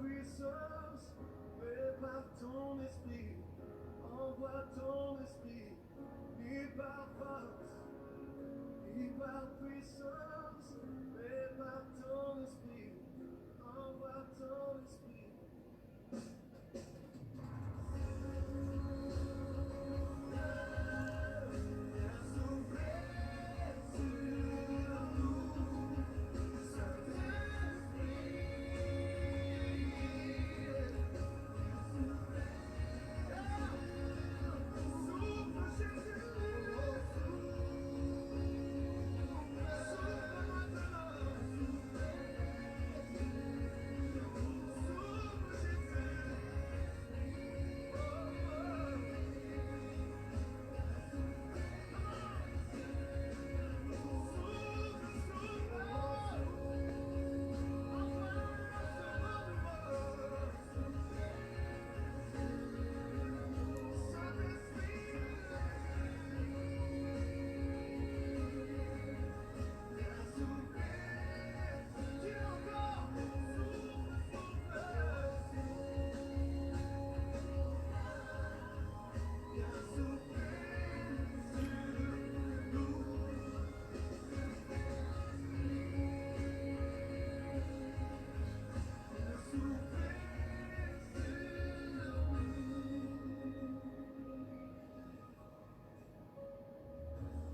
puissance, mais par ton esprit, envoie ton esprit, ni par force, ni par puissance, mais par ton esprit, envoie ton esprit.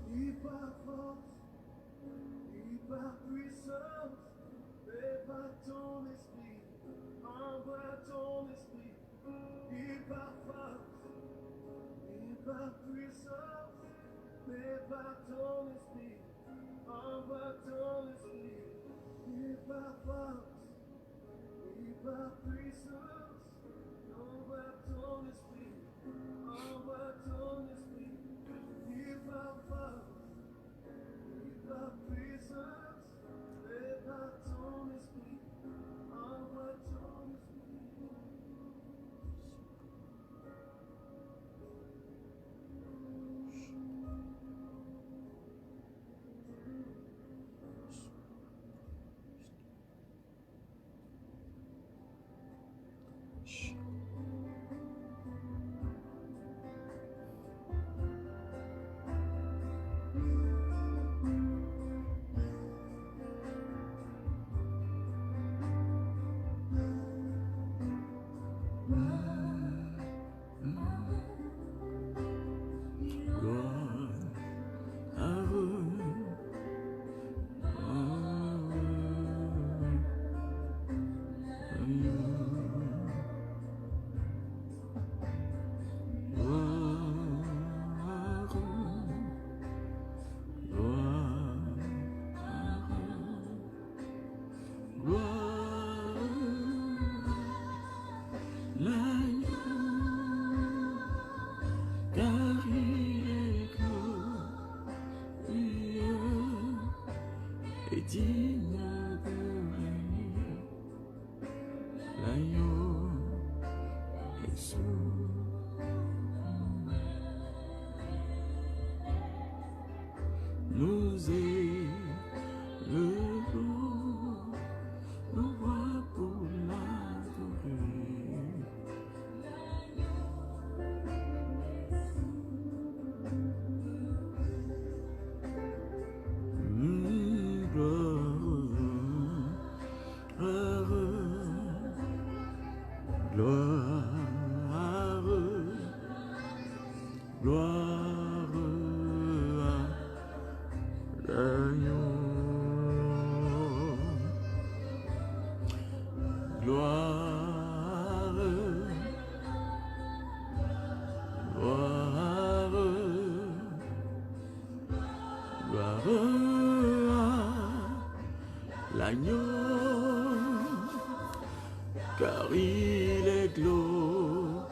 Ni par force, ni par puissance, mais par ton esprit, envoie ton esprit. Ni par force, ni par puissance, mais par ton esprit, envoie ton esprit. Ni par force, ni par puissance, envoie ton esprit, envoie ton esprit. Ni par force, ni par puissance, mais par ton esprit, envoie ton esprit. Nous élevons nos voix pour l'adorer. Gloire à l'agneau. Gloire, gloire, gloire à l'agneau, car il est glorieux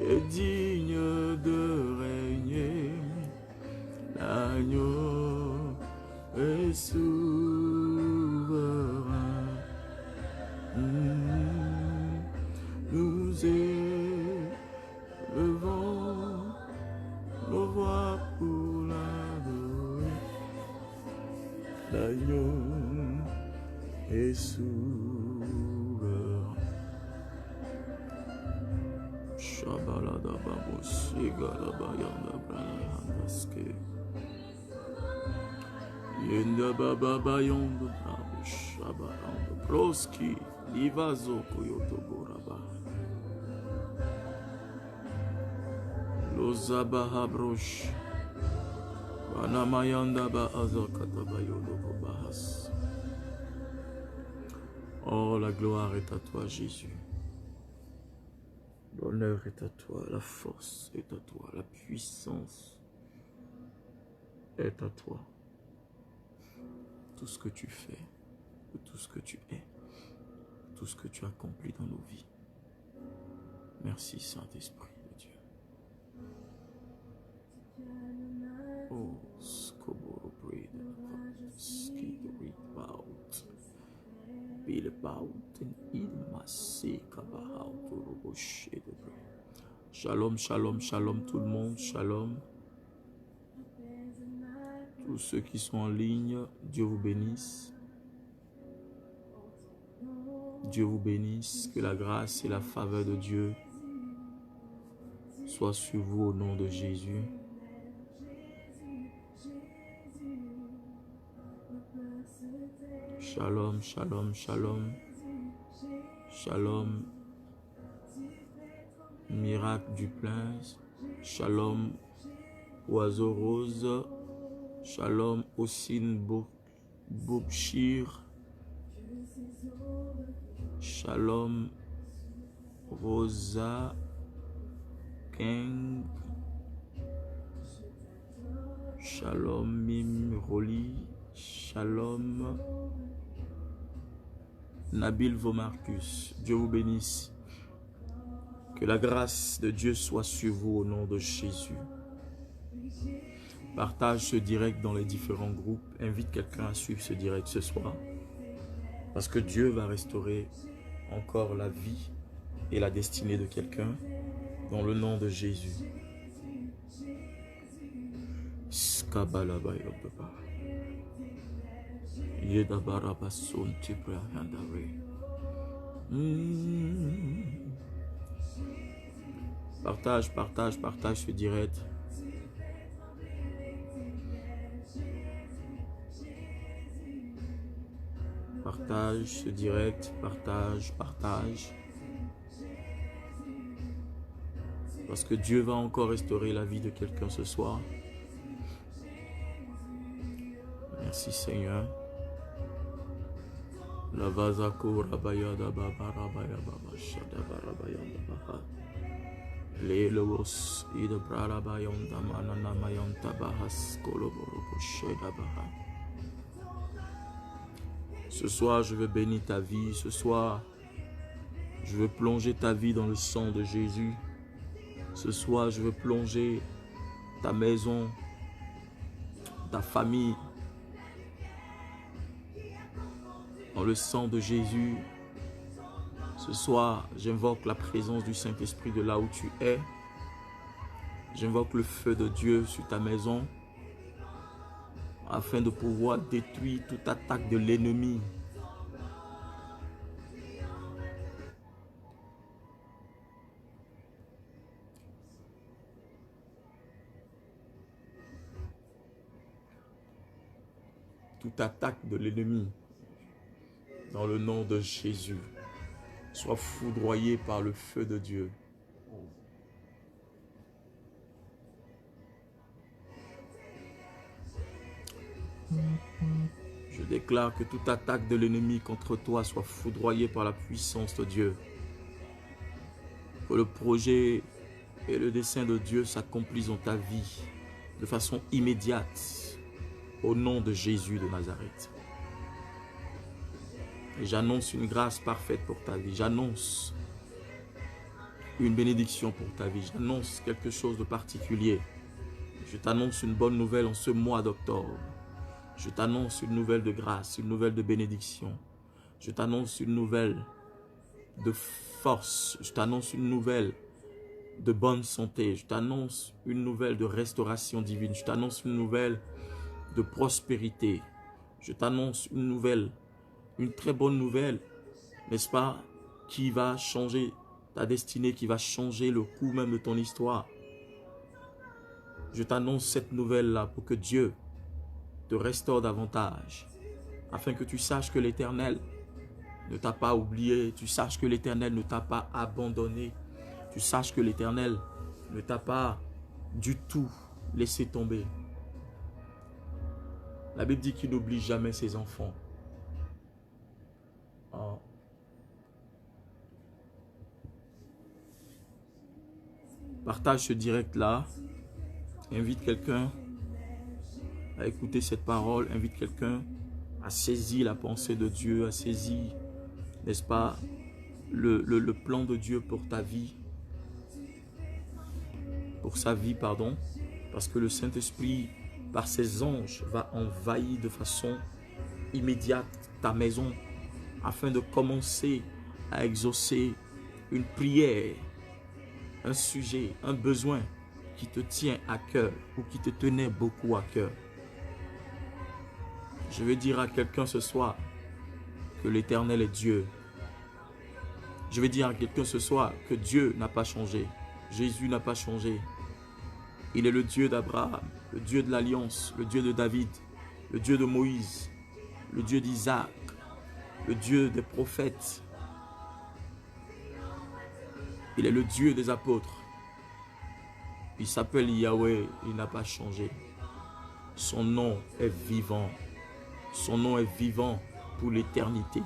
et digne de régner. L'agneau est souverain. Nous élevons nos voix pour l'adorer. L'agneau et souverain. Shabalada babo shigala bayanda brayanda ske. Yenda baba bayanda brabo shabalanda broski livazo koyoto boraba. Lozabaha brosh. Banamayanda ba azakata bayodo bahas. Oh, la gloire est à toi, Jésus. L'honneur est à toi, la force est à toi, la puissance est à toi. Tout ce que tu fais, tout ce que tu es, tout ce que tu accomplis dans nos vies. Merci, Saint-Esprit de Dieu. Oh, skoboro breed, ski read Bill Bauten Ilmase Kabahauto Roboche de Bré. Shalom, shalom, shalom tout le monde, shalom. Tous ceux qui sont en ligne, Dieu vous bénisse. Dieu vous bénisse, que la grâce et la faveur de Dieu soient sur vous au nom de Jésus. Shalom, shalom, shalom. Shalom, miracle du plein. Shalom, oiseau rose. Shalom, Ossine Boubchir. Shalom, Rosa King. Shalom, Mim Roli. Shalom, Nabil Vomarcus. Dieu vous bénisse. Que la grâce de Dieu soit sur vous au nom de Jésus. Partage ce direct dans les différents groupes. Invite quelqu'un à suivre ce direct ce soir. Parce que Dieu va restaurer encore la vie et la destinée de quelqu'un dans le nom de Jésus. Partage, partage, partage ce direct. Partage ce direct, partage, partage. Parce que Dieu va encore restaurer la vie de quelqu'un ce soir. Merci Seigneur. La vazako rabayada baba rabaya baba shada barabayanda baha. Le lewos ida brarabayanda manana mayanta bahas koloborobo sheda baha. Ce soir, je veux bénir ta vie. Ce soir, je veux plonger ta vie dans le sang de Jésus. Ce soir, je veux plonger ta maison, ta famille, dans le sang de Jésus. Ce soir, j'invoque la présence du Saint-Esprit de là où tu es. J'invoque le feu de Dieu sur ta maison, afin de pouvoir détruire toute attaque de l'ennemi. Toute attaque de l'ennemi, dans le nom de Jésus, soit foudroyée par le feu de Dieu. Je déclare que toute attaque de l'ennemi contre toi soit foudroyée par la puissance de Dieu. Que le projet et le dessein de Dieu s'accomplissent dans ta vie de façon immédiate, au nom de Jésus de Nazareth. Et j'annonce une grâce parfaite pour ta vie. J'annonce une bénédiction pour ta vie. J'annonce quelque chose de particulier. Je t'annonce une bonne nouvelle en ce mois d'octobre. Je t'annonce une nouvelle de grâce, une nouvelle de bénédiction. Je t'annonce une nouvelle de force. Je t'annonce une nouvelle de bonne santé. Je t'annonce une nouvelle de restauration divine. Je t'annonce une nouvelle de prospérité. Je t'annonce une nouvelle une très bonne nouvelle, n'est-ce pas, qui va changer ta destinée, qui va changer le cours même de ton histoire. Je t'annonce cette nouvelle-là pour que Dieu te restaure davantage, afin que tu saches que l'Éternel ne t'a pas oublié, tu saches que l'Éternel ne t'a pas abandonné, tu saches que l'Éternel ne t'a pas du tout laissé tomber. La Bible dit qu'il n'oublie jamais ses enfants. Oh. Partage ce direct-là. Invite quelqu'un à écouter cette parole. Invite quelqu'un à saisir la pensée de Dieu, à saisir, n'est-ce pas, le plan de Dieu pour ta vie. Pour sa vie, pardon. Parce que le Saint-Esprit, par ses anges, va envahir de façon immédiate ta maison afin de commencer à exaucer une prière, un sujet, un besoin qui te tient à cœur ou qui te tenait beaucoup à cœur. Je veux dire à quelqu'un ce soir que l'Éternel est Dieu. Je veux dire à quelqu'un ce soir que Dieu n'a pas changé. Jésus n'a pas changé. Il est le Dieu d'Abraham, le Dieu de l'Alliance, le Dieu de David, le Dieu de Moïse, le Dieu d'Isaac, le Dieu des prophètes. Il est le Dieu des apôtres. Il s'appelle Yahweh, il n'a pas changé. Son nom est vivant. Son nom est vivant pour l'éternité.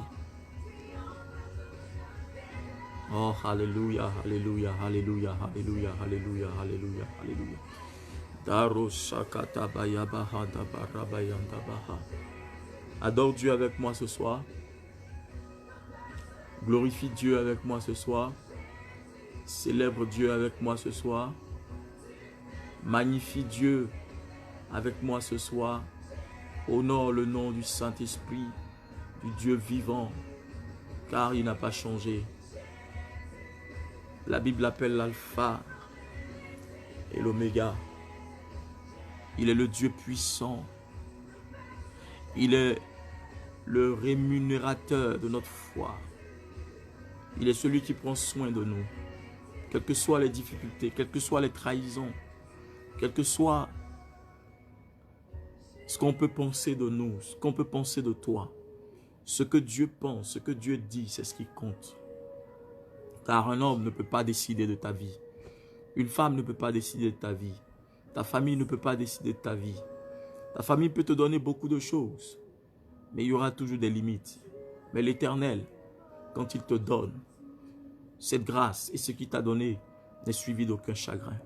Oh, alléluia, alléluia, alléluia, alléluia, alléluia, alléluia, alléluia. Adore Dieu avec moi ce soir. Glorifie Dieu avec moi ce soir. Célèbre Dieu avec moi ce soir. Magnifie Dieu avec moi ce soir. Honore le nom du Saint-Esprit, du Dieu vivant, car il n'a pas changé. La Bible l'appelle l'alpha et l'oméga. Il est le Dieu puissant. Il est le rémunérateur de notre foi. Il est celui qui prend soin de nous. Quelles que soient les difficultés, quelles que soient les trahisons, quel que soit ce qu'on peut penser de nous, ce qu'on peut penser de toi, ce que Dieu pense, ce que Dieu dit, c'est ce qui compte. Car un homme ne peut pas décider de ta vie. Une femme ne peut pas décider de ta vie. Ta famille ne peut pas décider de ta vie. Ta famille peut te donner beaucoup de choses, mais il y aura toujours des limites. Mais l'Éternel, quand il te donne cette grâce et ce qu'il t'a donné, n'est suivi d'aucun chagrin.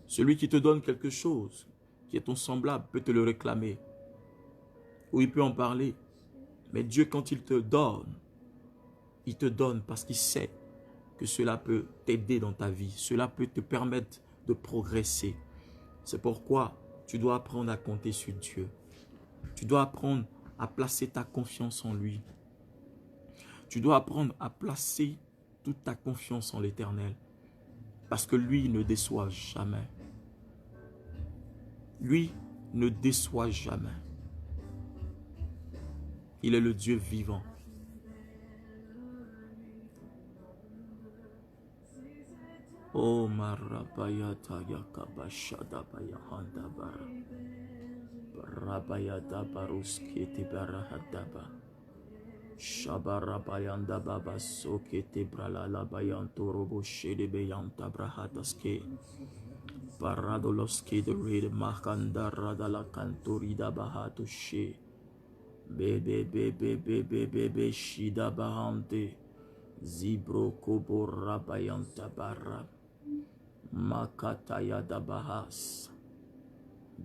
Celui qui te donne quelque chose, qui est ton semblable, peut te le réclamer. Ou il peut en parler. Mais Dieu, quand il te donne parce qu'il sait que cela peut t'aider dans ta vie. Cela peut te permettre de progresser. C'est pourquoi tu dois apprendre à compter sur Dieu. Tu dois apprendre à placer ta confiance en lui. Tu dois apprendre à placer toute ta confiance en l'Éternel. Parce que lui ne déçoit jamais. Lui ne déçoit jamais. Il est le Dieu vivant. Oh marabaya yakabashada bayahanda bara. Barabaya dabaruski tibarahadaba. Shabarabayanda baba sokete bralala bayanto robo shede beyanta brahataske. Paradoloski de red makanda radala kantorida bahatu she. Bebe shida bahante. Zibro kobo rabayanta bara. Makataya da bahas.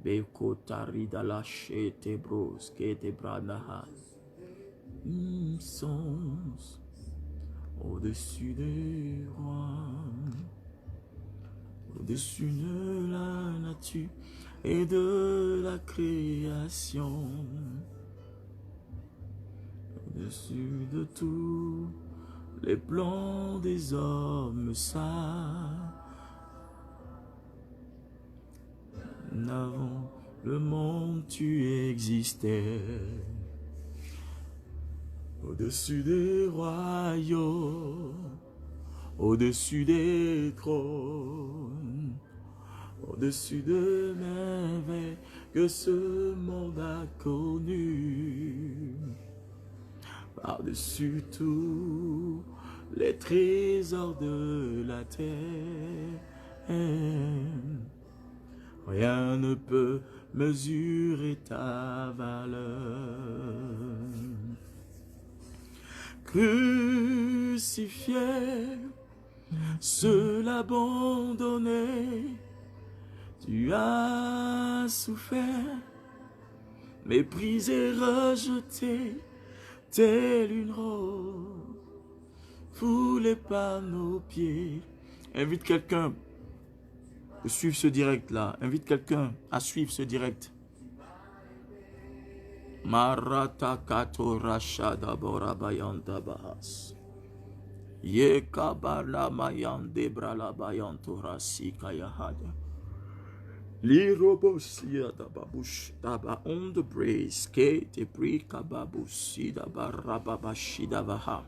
Beko tarida la shete bros kete bradahas. Sens au-dessus des rois, au-dessus de la nature et de la création, au-dessus de tous les plans des hommes saints. Avant le monde tu existais. Au-dessus des royaumes, au-dessus des trônes, au-dessus de merveilles que ce monde a connues, par-dessus tous les trésors de la terre, rien ne peut mesurer ta valeur. Crucifié, seul abandonné, tu as souffert, méprisé, rejeté, telle une rose, foulée par nos pieds. Invite quelqu'un à suivre ce direct là. Invite quelqu'un à suivre ce direct. Marata kato rashada borabayanta bahas. Ye kabala mayan debrala bayanto rasika yahada. Lirobosia da babush daba on the brace ke te pri kababusi da barababashi da baha.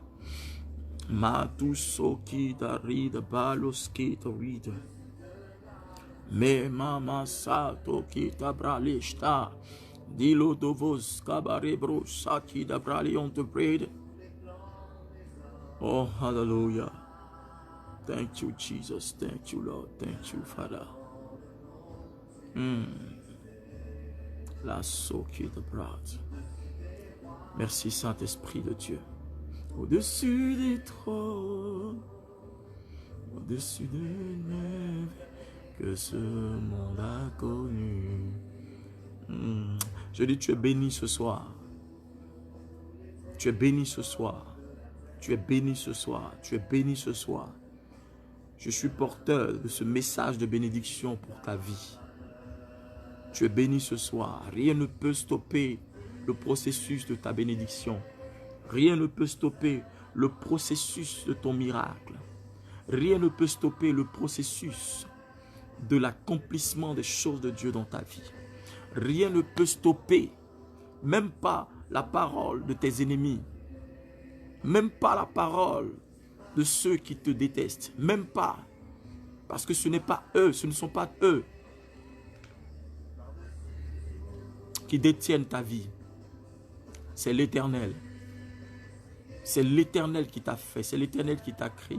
Matu soki da rida balos ki to rida. Me mama sato ki ta bralishta. Dilo dovos kabarebro saki da brali on the braid. Oh, hallelujah. Thank you, Jesus. Thank you, Lord. Thank you, Father. La soki de brad. Merci, Saint-Esprit de Dieu. Au-dessus des trônes, au-dessus des neiges que ce monde a connu. Je dis, tu es béni ce soir. Tu es béni ce soir. Tu es béni ce soir. Tu es béni ce soir. Je suis porteur de ce message de bénédiction pour ta vie. Tu es béni ce soir. Rien ne peut stopper le processus de ta bénédiction. Rien ne peut stopper le processus de ton miracle. Rien ne peut stopper le processus de l'accomplissement des choses de Dieu dans ta vie. Rien ne peut stopper, même pas la parole de tes ennemis, même pas la parole de ceux qui te détestent, même pas, parce que ce n'est pas eux, ce ne sont pas eux qui détiennent ta vie. C'est l'Éternel. C'est l'Éternel qui t'a fait, c'est l'Éternel qui t'a créé.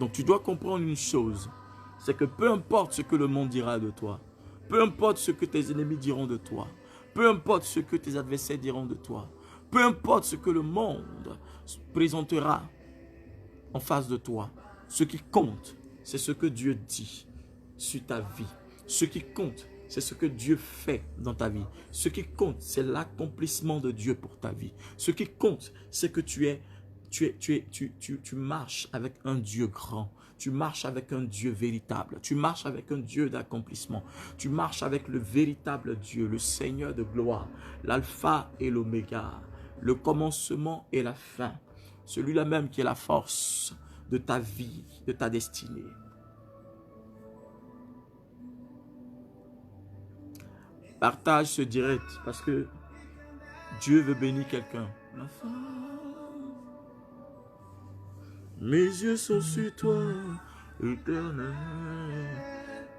Donc tu dois comprendre une chose, c'est que peu importe ce que le monde dira de toi, peu importe ce que tes ennemis diront de toi, peu importe ce que tes adversaires diront de toi, peu importe ce que le monde présentera en face de toi, ce qui compte, c'est ce que Dieu dit sur ta vie. Ce qui compte, c'est ce que Dieu fait dans ta vie. Ce qui compte, c'est l'accomplissement de Dieu pour ta vie. Ce qui compte, c'est que tu marches avec un Dieu grand. Tu marches avec un Dieu véritable. Tu marches avec un Dieu d'accomplissement. Tu marches avec le véritable Dieu, le Seigneur de gloire, l'alpha et l'oméga, le commencement et la fin. Celui-là même qui est la force de ta vie, de ta destinée. Partage ce direct parce que Dieu veut bénir quelqu'un. Ma femme, mes yeux sont sur toi, Éternel,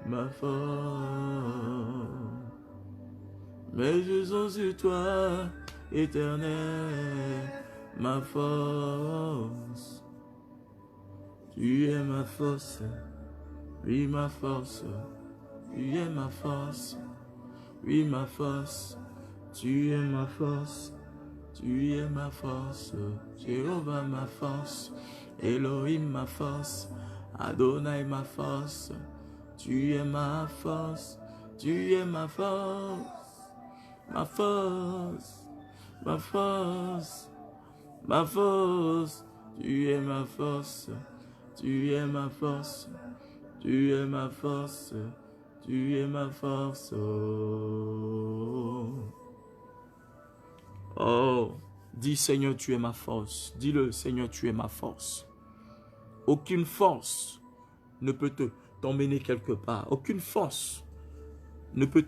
ma femme. Mes yeux sont sur toi, Éternel, ma force. Tu es ma force, oui ma force, tu es ma force. Oui, ma force, tu es ma force, tu es ma force, Jéhovah ma force, Elohim ma force, Adonai ma force, tu es ma force, tu es ma force, ma force, ma force, ma force, tu es ma force, tu es ma force, tu es ma force. Tu es ma force. Oh, dis Seigneur, tu es ma force. Dis-le, Seigneur, tu es ma force. Aucune force ne peut t'emmener quelque part. Aucune force ne peut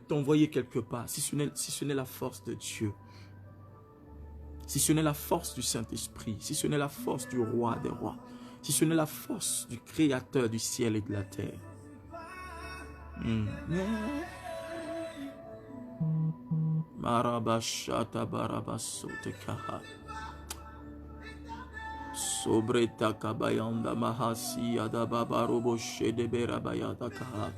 t'envoyer quelque part, si ce n'est la force de Dieu, si ce n'est la force du Saint-Esprit, si ce n'est la force du Roi des Rois, si ce n'est la force du Créateur du ciel et de la terre. Marabashata barabasotekaha. Sobreta kabayanda mahasi adababa robo shedebera bayada kaha.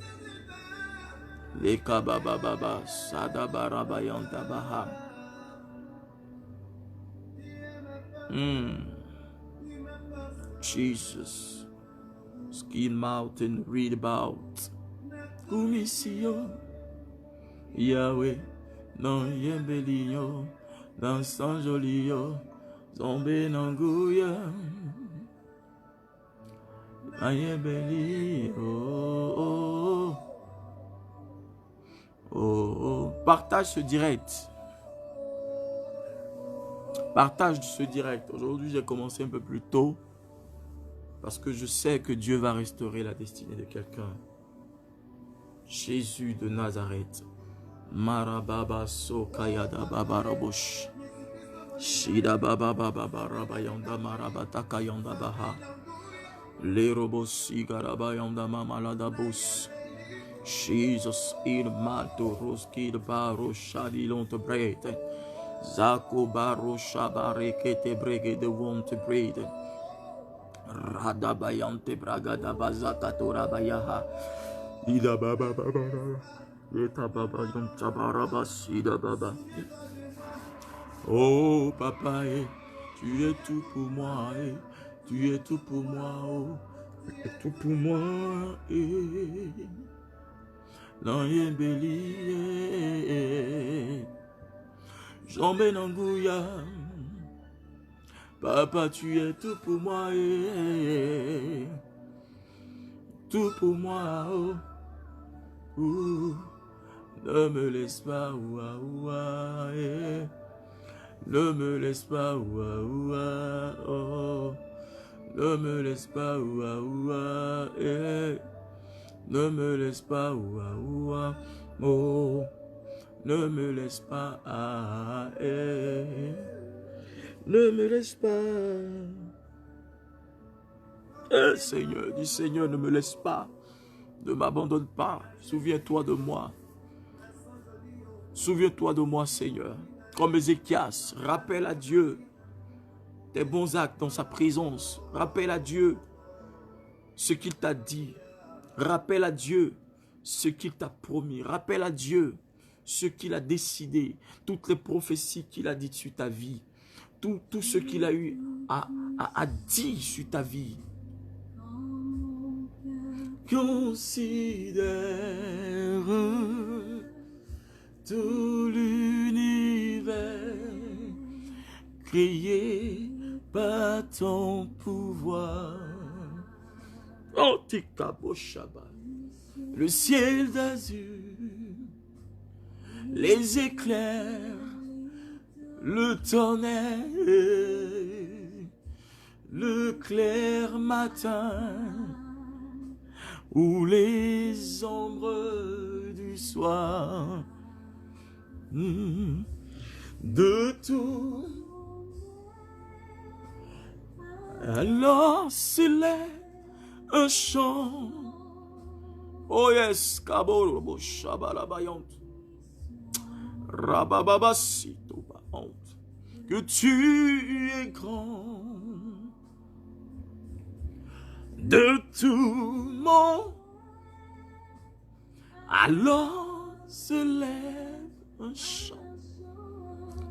Leka baba baba sadabara bayanda baha. Jesus. Skin Mountain, read about Kumisio Yahweh, non yembelio, dans San Jolio, Zombe Nanguya, Ayembeli, oh. Partage ce direct. Partage ce direct. Aujourd'hui, j'ai commencé un peu plus tôt parce que je sais que Dieu va restaurer la destinée de quelqu'un. Jésus de Nazareth. Marababa Sokayada Babarabush. Shida Baba Baba Barabayanda Marabataka Yanda Baha. Lerobosi Garabayanda Mamalada Bus. Jesus in Mato Roski de Baro Shadilon to bread. Zako Baro Shabarekete Brege de Wont to bread. Radabayante Bragada Bazakatora Bayaha. Ida Baba Baba. Yeta Baba Yonta Baraba Sida Baba. Oh papa, tu es tout pour moi, tu es tout pour moi, oh, tu es tout pour moi, dans Yembeli, Jambé Nangouya, papa, tu es tout pour moi, tout pour moi, oh, ne me laisse pas, ne me laisse pas, oh. Ne me laisse pas, ne me laisse pas, oh. Ne me laisse pas, ne me laisse pas. Seigneur, dis Seigneur, ne me laisse pas, ne m'abandonne pas. Souviens-toi de moi. Souviens-toi de moi, Seigneur. Comme Ézéchias, rappelle à Dieu tes bons actes dans sa présence. Rappelle à Dieu ce qu'il t'a dit. Rappelle à Dieu ce qu'il t'a promis. Rappelle à Dieu ce qu'il a décidé. Toutes les prophéties qu'il a dites sur ta vie. Tout ce qu'il a eu à dire sur ta vie. Considère tout l'univers créé par ton pouvoir. Antikaboshaba, le ciel d'azur, les éclairs, le tonnerre, le clair matin, ou les ombres du soir. De tout, alors s'élève un chant. Oh yes, Kaborobo Shabalabayant, Rabababasito Baant, que tu es grand. De tout monde, alors s'élève un chant.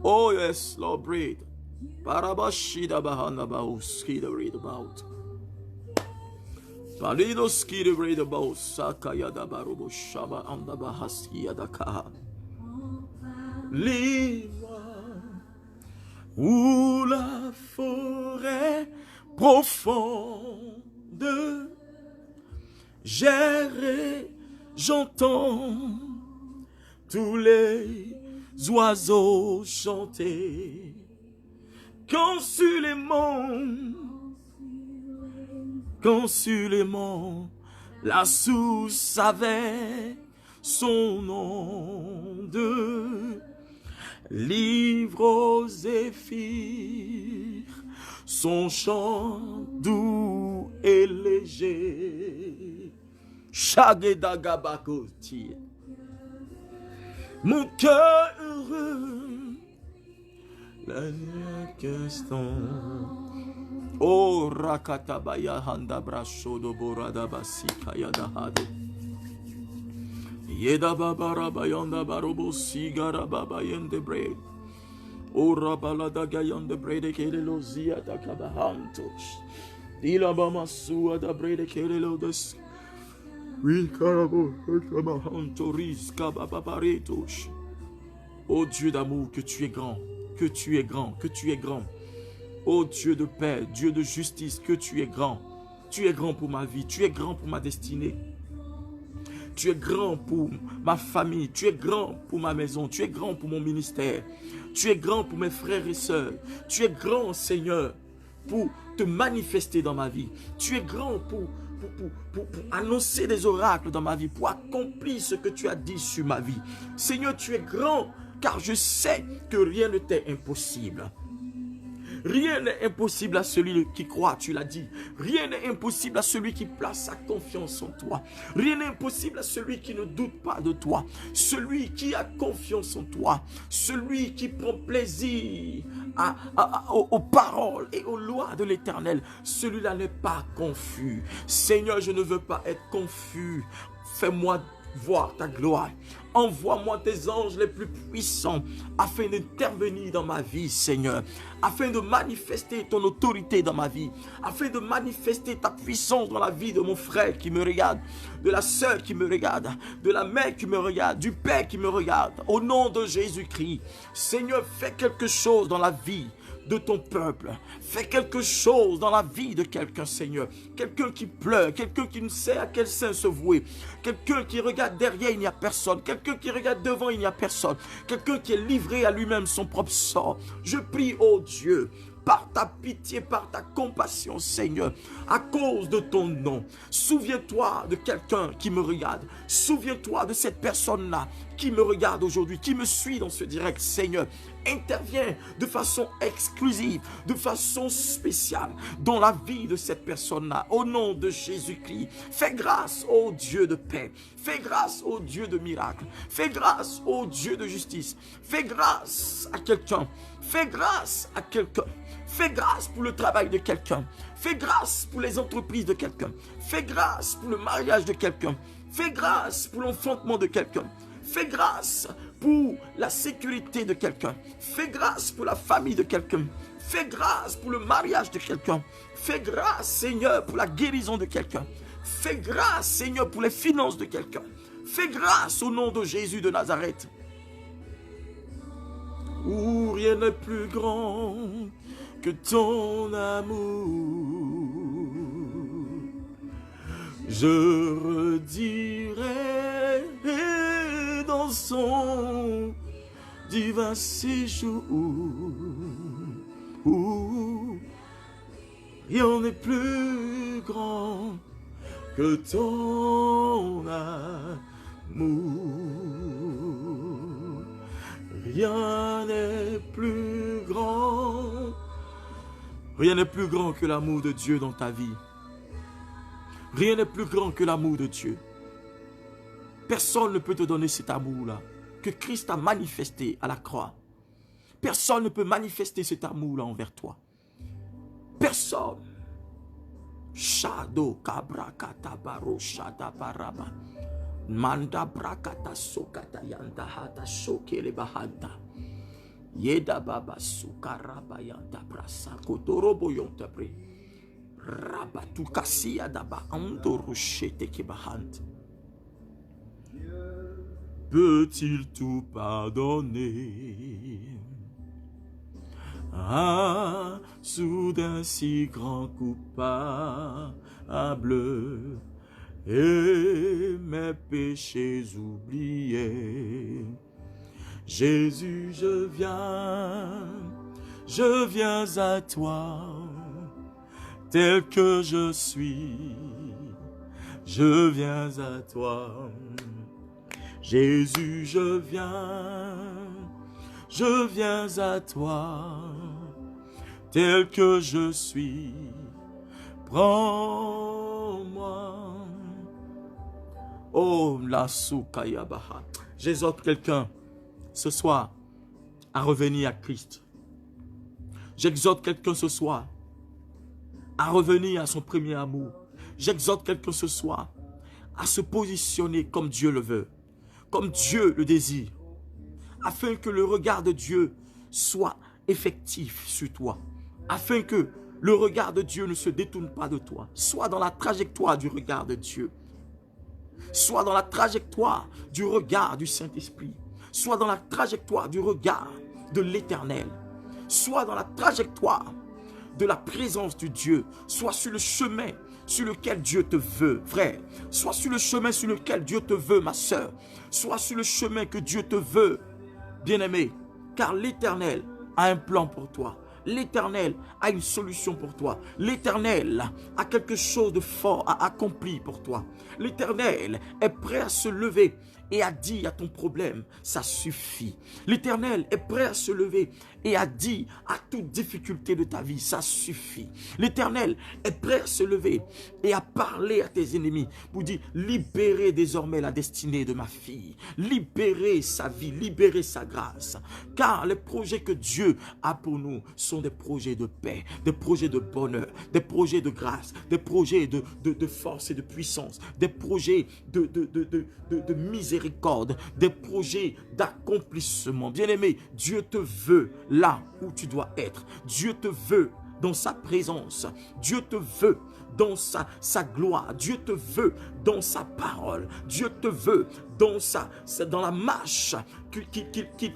Oh yes, Lord, breathe. Parabashida bahana bauski the read about. Palido ski the read about Sakaya da barubo shaba and the bahaski adaka. Lis-moi où la forêt profonde j'errai, j'entends tous les oiseaux chanter. Quand sur les monts, la source avait son onde, livre aux zéphyrs son chant doux et léger. Shagedagabakoti. Mon cœur heureux, la nuit qu'instant. Oh Rakatabaya Handa Brashodo Borada Basika Yadahade. Yeda Babara Bayanda Barobo Sigara Babayende Bread. Ora balada gayande brede kelelo zia da kabahantos. Dila bama sua da brede kelelo des. Will carabo kabahantoris kababaretos. Ô Dieu d'amour, que tu es grand, que tu es grand, que tu es grand. Ô Dieu de paix, Dieu de justice, que tu es grand. Tu es grand pour ma vie, tu es grand pour ma destinée. Tu es grand pour ma famille, tu es grand pour ma maison, tu es grand pour mon ministère. Tu es grand pour mes frères et sœurs. Tu es grand, Seigneur, pour te manifester dans ma vie. Tu es grand pour annoncer des oracles dans ma vie, pour accomplir ce que tu as dit sur ma vie. Seigneur, tu es grand, car je sais que rien ne t'est impossible. Rien n'est impossible à celui qui croit, tu l'as dit. Rien n'est impossible à celui qui place sa confiance en toi. Rien n'est impossible à celui qui ne doute pas de toi. Celui qui a confiance en toi. Celui qui prend plaisir aux paroles et aux lois de l'Éternel. Celui-là n'est pas confus. Seigneur, je ne veux pas être confus. Fais-moi voir ta gloire. Envoie-moi tes anges les plus puissants afin d'intervenir dans ma vie, Seigneur, afin de manifester ton autorité dans ma vie, afin de manifester ta puissance dans la vie de mon frère qui me regarde, de la sœur qui me regarde, de la mère qui me regarde, du père qui me regarde. Au nom de Jésus-Christ, Seigneur, fais quelque chose dans la vie de ton peuple. Fais quelque chose dans la vie de quelqu'un, Seigneur. Quelqu'un qui pleure, quelqu'un qui ne sait à quel sein se vouer, quelqu'un qui regarde derrière, il n'y a personne, quelqu'un qui regarde devant, il n'y a personne, quelqu'un qui est livré à lui-même son propre sort. Je prie, oh Dieu, par ta pitié, par ta compassion, Seigneur, à cause de ton nom. Souviens-toi de quelqu'un qui me regarde. Souviens-toi de cette personne-là qui me regarde aujourd'hui, qui me suit dans ce direct, Seigneur. Interviens de façon exclusive, de façon spéciale dans la vie de cette personne-là. Au nom de Jésus-Christ, fais grâce au Dieu de paix. Fais grâce au Dieu de miracle. Fais grâce au Dieu de justice. Fais grâce à quelqu'un. Fais grâce à quelqu'un. Fais grâce pour le travail de quelqu'un. Fais grâce pour les entreprises de quelqu'un. Fais grâce pour le mariage de quelqu'un. Fais grâce pour l'enfantement de quelqu'un. Fais grâce pour la sécurité de quelqu'un. Fais grâce pour la famille de quelqu'un. Fais grâce pour le mariage de quelqu'un. Fais grâce, Seigneur, pour la guérison de quelqu'un. Fais grâce, Seigneur, pour les finances de quelqu'un. Fais grâce au nom de Jésus de Nazareth. Où rien n'est plus grand que ton amour. Je redirai dans son divin séjour où rien n'est plus grand que ton amour. Rien n'est plus grand. Rien n'est plus grand que l'amour de Dieu dans ta vie. Rien n'est plus grand que l'amour de Dieu. Personne ne peut te donner cet amour-là que Christ a manifesté à la croix. Personne ne peut manifester cet amour-là envers toi. Personne. Shado kabrakata baro shada baraba. Manda brakata sokata yanda hata shokele bahanda. Yeda baba sukaraba yanda brasa kotorobo yonta bre. Rabatu kasia daba ando rochete ke bahanda. Peut-il tout pardonner? Ah, soudain si grand coupable et mes péchés oubliés. Jésus, je viens à toi, tel que je suis, je viens à toi. Jésus, je viens à toi, tel que je suis, prends-moi. Oh, la soukayabaha. J'exhorte quelqu'un ce soir à revenir à Christ. J'exhorte quelqu'un ce soir à revenir à son premier amour. J'exhorte quelqu'un ce soir à se positionner comme Dieu le veut, comme Dieu le désire, afin que le regard de Dieu soit effectif sur toi, afin que le regard de Dieu ne se détourne pas de toi. Sois dans la trajectoire du regard de Dieu. Sois dans la trajectoire du regard du Saint-Esprit. Sois dans la trajectoire du regard de l'Éternel. Sois dans la trajectoire de la présence de Dieu. Sois sur le chemin sur lequel Dieu te veut, frère. Sois sur le chemin sur lequel Dieu te veut, ma soeur. Sois sur le chemin que Dieu te veut, bien-aimé. Car l'Éternel a un plan pour toi. L'Éternel a une solution pour toi. L'Éternel a quelque chose de fort à accomplir pour toi. L'Éternel est prêt à se lever et a dit à ton problème, ça suffit. L'Éternel est prêt à se lever et a dit à toute difficulté de ta vie, ça suffit. L'Éternel est prêt à se lever et à parler à tes ennemis pour dire, libérez désormais la destinée de ma fille. Libérez sa vie, libérez sa grâce. Car les projets que Dieu a pour nous sont des projets de paix, des projets de bonheur, des projets de grâce, des projets de force et de puissance, des projets de miséricorde, des projets d'accomplissement. Bien-aimé, Dieu te veut là où tu dois être. Dieu te veut dans sa présence. Dieu te veut dans sa gloire. Dieu te veut dans sa parole. Dieu te veut dans la marche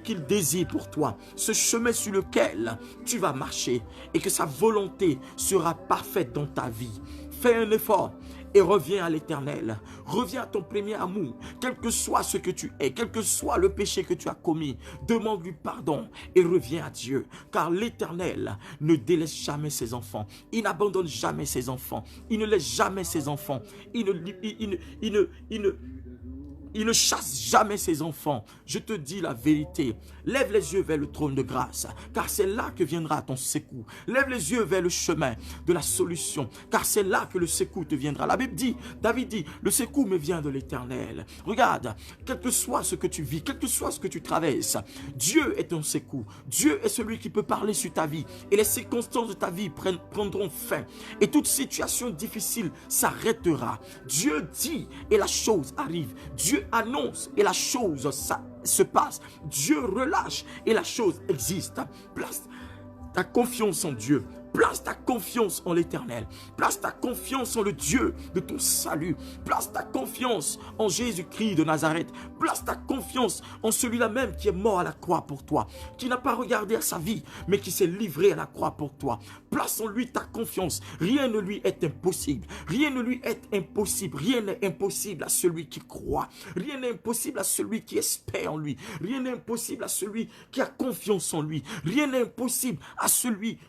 qu'il désire pour toi. Ce chemin sur lequel tu vas marcher et que sa volonté sera parfaite dans ta vie. Fais un effort et reviens à l'Éternel. Reviens à ton premier amour. Quel que soit ce que tu es, quel que soit le péché que tu as commis, demande-lui pardon et reviens à Dieu. Car l'Éternel ne délaisse jamais ses enfants. Il n'abandonne jamais ses enfants. Il ne laisse jamais ses enfants. Il ne chasse jamais ses enfants. Je te dis la vérité. Lève les yeux vers le trône de grâce, car c'est là que viendra ton secours. Lève les yeux vers le chemin de la solution, car c'est là que le secours te viendra. La Bible dit, David dit, le secours me vient de l'Éternel. Regarde, quel que soit ce que tu vis, quel que soit ce que tu traverses, Dieu est ton secours. Dieu est celui qui peut parler sur ta vie. Et les circonstances de ta vie prendront fin. Et toute situation difficile s'arrêtera. Dieu dit et la chose arrive. Dieu annonce et la chose se passe. Dieu relâche et la chose existe. Place ta confiance en Dieu. Place ta confiance en l'Éternel. Place ta confiance en le Dieu de ton salut. Place ta confiance en Jésus-Christ de Nazareth. Place ta confiance en celui-là même qui est mort à la croix pour toi, qui n'a pas regardé à sa vie, mais qui s'est livré à la croix pour toi. Place en lui ta confiance. Rien ne lui est impossible. Rien ne lui est impossible. Rien n'est impossible à celui qui croit. Rien n'est impossible à celui qui espère en lui. Rien n'est impossible à celui qui a confiance en lui. Rien n'est impossible à celui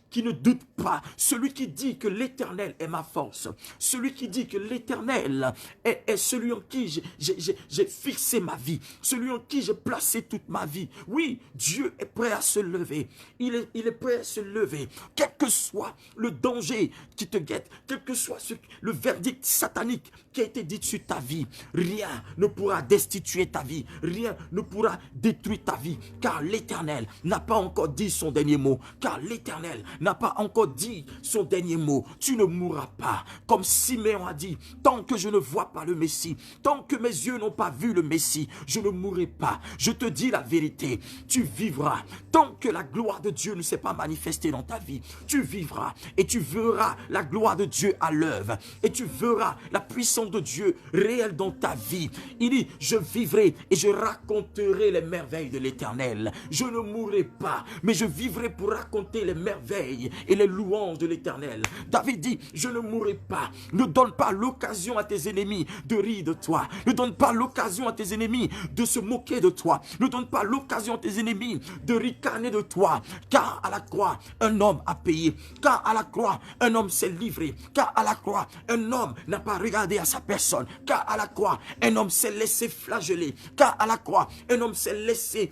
qui ne doute pas, celui qui dit que l'Éternel est ma force, celui qui dit que l'Éternel est celui en qui j'ai fixé ma vie, celui en qui j'ai placé toute ma vie. Oui, Dieu est prêt à se lever, il est prêt à se lever, quel que soit le danger qui te guette, quel que soit le verdict satanique qui a été dit sur ta vie, rien ne pourra destituer ta vie, rien ne pourra détruire ta vie, car l'Éternel n'a pas encore dit son dernier mot, car l'Éternel n'a pas encore dit son dernier mot. Tu ne mourras pas. Comme Siméon a dit, tant que je ne vois pas le Messie, tant que mes yeux n'ont pas vu le Messie, je ne mourrai pas. Je te dis la vérité, tu vivras. Tant que la gloire de Dieu ne s'est pas manifestée dans ta vie, tu vivras et tu verras la gloire de Dieu à l'œuvre et tu verras la puissance de Dieu réelle dans ta vie. Il dit, je vivrai et je raconterai les merveilles de l'Éternel. Je ne mourrai pas, mais je vivrai pour raconter les merveilles merveilles et les louanges de l'Éternel. David dit, je ne mourrai pas. Ne donne pas l'occasion à tes ennemis de rire de toi. Ne donne pas l'occasion à tes ennemis de se moquer de toi. Ne donne pas l'occasion à tes ennemis de ricaner de toi. Car à la croix, un homme a payé. Car à la croix, un homme s'est livré. Car à la croix, un homme n'a pas regardé à sa personne. Car à la croix, un homme s'est laissé flageller. Car à la croix, un homme s'est laissé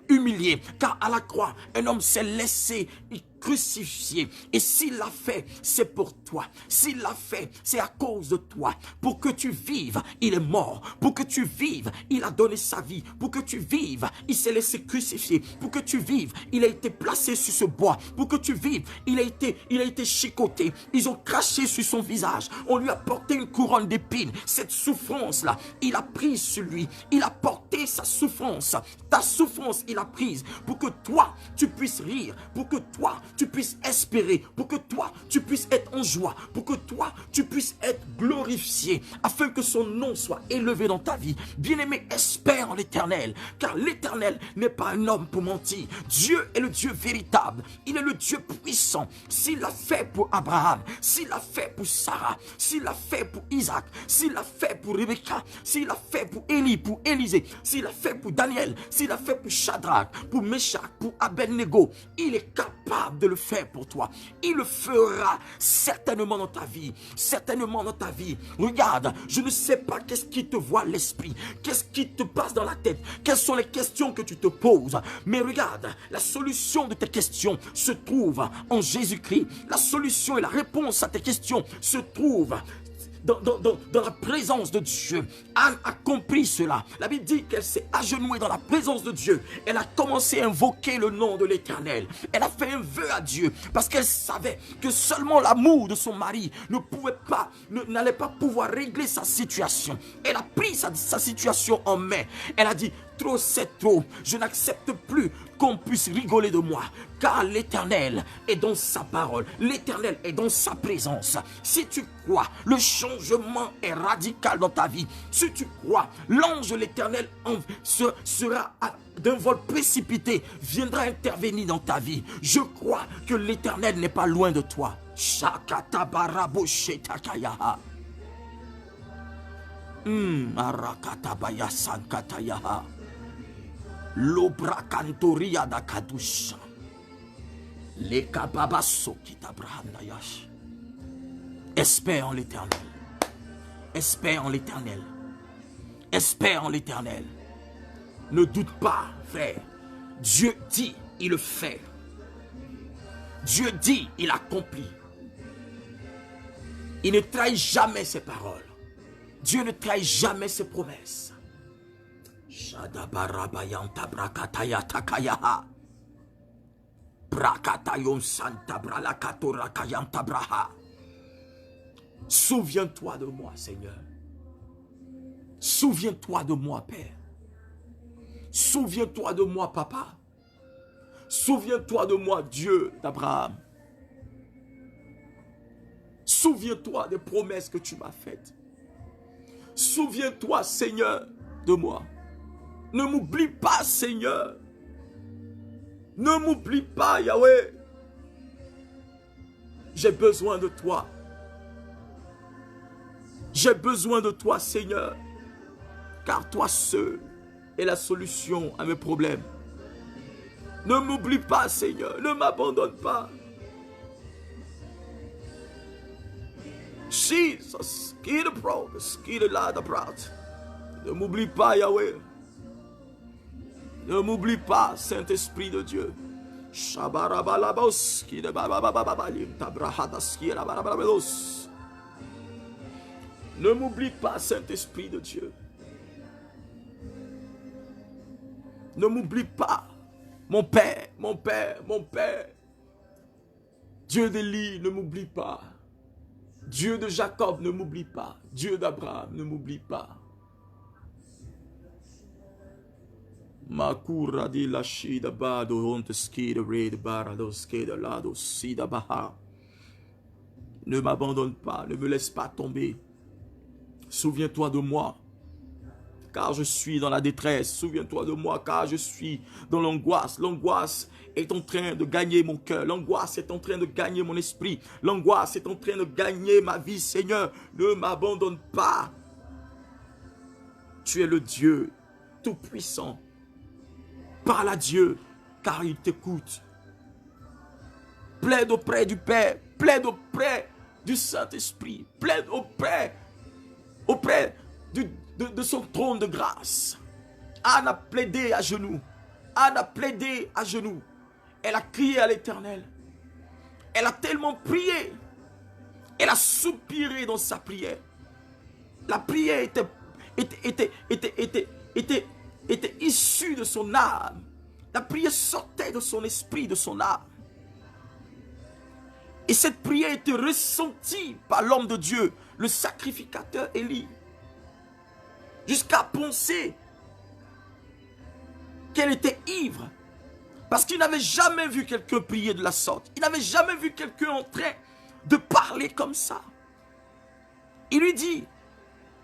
humilié, car à la croix, un homme s'est laissé crucifié. Et s'il l'a fait, c'est pour toi. S'il l'a fait, c'est à cause de toi. Pour que tu vives, il est mort. Pour que tu vives, il a donné sa vie. Pour que tu vives, il s'est laissé crucifier. Pour que tu vives, il a été placé sur ce bois. Pour que tu vives, il a été chicoté. Ils ont craché sur son visage. On lui a porté une couronne d'épines. Cette souffrance-là, il a pris sur lui. Il a porté sa souffrance. Ta souffrance, il a prise. Pour que toi, tu puisses rire. Pour que toi, tu puisses espérer, pour que toi, tu puisses être en joie, pour que toi, tu puisses être glorifié, afin que son nom soit élevé dans ta vie. Bien-aimé, espère en l'Éternel, car l'Éternel n'est pas un homme pour mentir. Dieu est le Dieu véritable, il est le Dieu puissant. S'il l'a fait pour Abraham, s'il l'a fait pour Sarah, s'il l'a fait pour Isaac, s'il l'a fait pour Rebecca, s'il l'a fait pour Élie, pour Élisée, s'il l'a fait pour Daniel, s'il l'a fait pour Shadrach, pour Meshach, pour Abednego, il est capable de le faire pour toi. Il le fera certainement dans ta vie. Certainement dans ta vie. Regarde, je ne sais pas qu'est-ce qui te voit l'esprit. Qu'est-ce qui te passe dans la tête. Quelles sont les questions que tu te poses. Mais regarde, la solution de tes questions se trouve en Jésus-Christ. La solution et la réponse à tes questions se trouve dans la présence de Dieu. Anne a compris cela. La Bible dit qu'elle s'est agenouillée dans la présence de Dieu. Elle a commencé à invoquer le nom de l'Éternel. Elle a fait un vœu à Dieu parce qu'elle savait que seulement l'amour de son mari n'allait pas pouvoir régler sa situation. Elle a pris sa situation en main. Elle a dit, trop c'est trop. Je n'accepte plus qu'on puisse rigoler de moi. Car l'Éternel est dans sa parole. L'Éternel est dans sa présence. Si tu crois, le changement est radical dans ta vie. Si tu crois, l'ange de l'Éternel sera d'un vol précipité, viendra intervenir dans ta vie. Je crois que l'Éternel n'est pas loin de toi. Shakatabaraboshetakaya. Arakatabaya sankataya. L'obra cantoria da kadusha. Les kababaso kitabrahandayash. Espère en l'Éternel. Espère en l'Éternel. Espère en l'Éternel. Ne doute pas, frère. Dieu dit, il le fait. Dieu dit, il accomplit. Il ne trahit jamais ses paroles. Dieu ne trahit jamais ses promesses. Shadabarabayanta brakataya takaya. Brakatayon santa bralakatora kayanta braha. Souviens-toi de moi, Seigneur. Souviens-toi de moi, Père. Souviens-toi de moi, Papa. Souviens-toi de moi, Dieu d'Abraham. Souviens-toi des promesses que tu m'as faites. Souviens-toi, Seigneur, de moi. Ne m'oublie pas, Seigneur. Ne m'oublie pas, Yahweh. J'ai besoin de toi. J'ai besoin de toi, Seigneur. Car toi seul est la solution à mes problèmes. Ne m'oublie pas, Seigneur. Ne m'abandonne pas. Jesus, ne m'oublie pas, Yahweh. Ne m'oublie pas, Saint-Esprit de Dieu. Ne m'oublie pas, Saint-Esprit de Dieu. Ne m'oublie pas, mon Père, mon Père, mon Père. Dieu d'Élie, ne m'oublie pas. Dieu de Jacob, ne m'oublie pas. Dieu d'Abraham, ne m'oublie pas. Makura di la shida bado honte skida red barado skida lado sida baha. Ne m'abandonne pas, ne me laisse pas tomber. Souviens-toi de moi, car je suis dans la détresse. Souviens-toi de moi, car je suis dans l'angoisse. L'angoisse est en train de gagner mon cœur. L'angoisse est en train de gagner mon esprit. L'angoisse est en train de gagner ma vie. Seigneur, ne m'abandonne pas. Tu es le Dieu tout-puissant. Parle à Dieu, car il t'écoute. Plaide auprès du Père, plaide auprès du Saint-Esprit, plaide auprès de son trône de grâce. Anne a plaidé à genoux. Anne a plaidé à genoux. Elle a crié à l'Éternel. Elle a tellement prié. Elle a soupiré dans sa prière. La prière était issue de son âme. La prière sortait de son esprit, de son âme. Et cette prière était ressentie par l'homme de Dieu, le sacrificateur Élie. Jusqu'à penser qu'elle était ivre. Parce qu'il n'avait jamais vu quelqu'un prier de la sorte. Il n'avait jamais vu quelqu'un en train de parler comme ça. Il lui dit,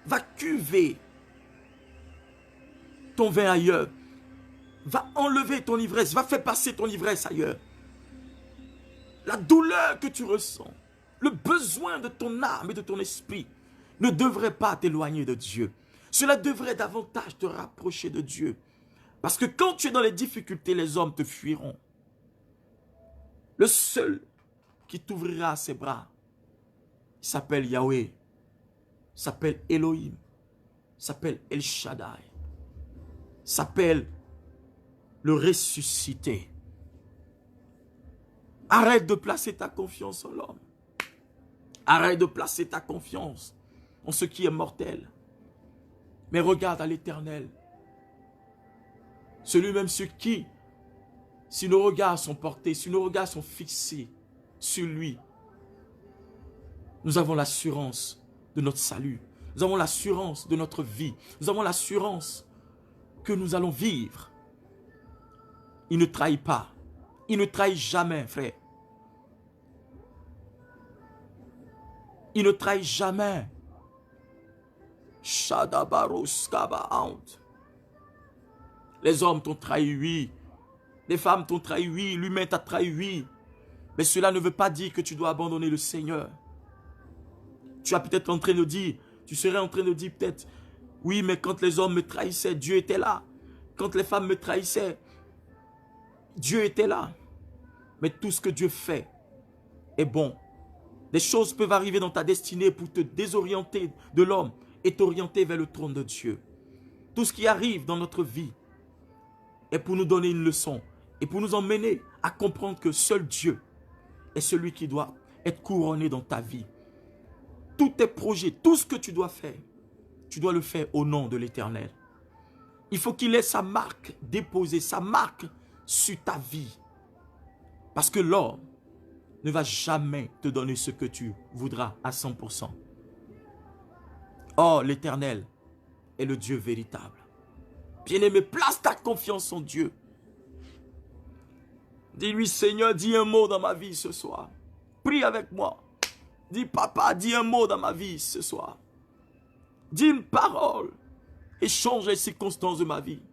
va cuver ton vin ailleurs. Va enlever ton ivresse. Va faire passer ton ivresse ailleurs. La douleur que tu ressens, le besoin de ton âme et de ton esprit ne devrait pas t'éloigner de Dieu. Cela devrait davantage te rapprocher de Dieu. Parce que quand tu es dans les difficultés, les hommes te fuiront. Le seul qui t'ouvrira ses bras, il s'appelle Yahweh, s'appelle Elohim, s'appelle El Shaddai, s'appelle le ressuscité. Arrête de placer ta confiance en l'homme. Arrête de placer ta confiance en ce qui est mortel. Mais regarde à l'Éternel. Celui-même sur qui, si nos regards sont portés, si nos regards sont fixés sur lui, nous avons l'assurance de notre salut. Nous avons l'assurance de notre vie. Nous avons l'assurance que nous allons vivre. Il ne trahit pas. Il ne trahit jamais, frère. Il ne trahit jamais. Les hommes t'ont trahi, oui. Les femmes t'ont trahi, oui. L'humain t'a trahi, oui. Mais cela ne veut pas dire que tu dois abandonner le Seigneur. Tu as peut-être en train de dire, tu serais en train de dire peut-être, oui, mais quand les hommes me trahissaient, Dieu était là. Quand les femmes me trahissaient, Dieu était là. Mais tout ce que Dieu fait est bon. Des choses peuvent arriver dans ta destinée pour te désorienter de l'homme et t'orienter vers le trône de Dieu. Tout ce qui arrive dans notre vie est pour nous donner une leçon et pour nous emmener à comprendre que seul Dieu est celui qui doit être couronné dans ta vie. Tous tes projets, tout ce que tu dois faire, tu dois le faire au nom de l'Éternel. Il faut qu'il ait sa marque déposée, sa marque sur ta vie. Parce que l'homme ne va jamais te donner ce que tu voudras à 100%. Oh, l'Éternel est le Dieu véritable. Bien-aimé, place ta confiance en Dieu. Dis-lui, Seigneur, dis un mot dans ma vie ce soir. Prie avec moi. Dis, papa, dis un mot dans ma vie ce soir. Dis une parole et change les circonstances de ma vie.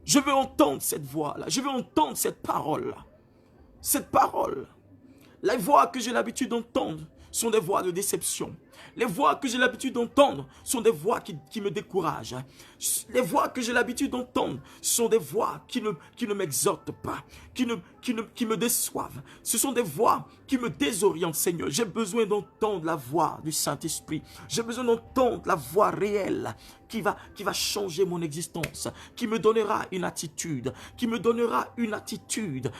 Je veux entendre cette voix-là. Je veux entendre cette parole-là. Cette parole. Les voix que j'ai l'habitude d'entendre sont des voix de déception. Les voix que j'ai l'habitude d'entendre sont des voix qui me découragent. Les voix que j'ai l'habitude d'entendre sont des voix qui ne m'exhortent pas, qui me déçoivent. Ce sont des voix qui me désorientent, Seigneur. J'ai besoin d'entendre la voix du Saint-Esprit. J'ai besoin d'entendre la voix réelle qui va changer mon existence, qui me donnera une attitude, qui me donnera une attitude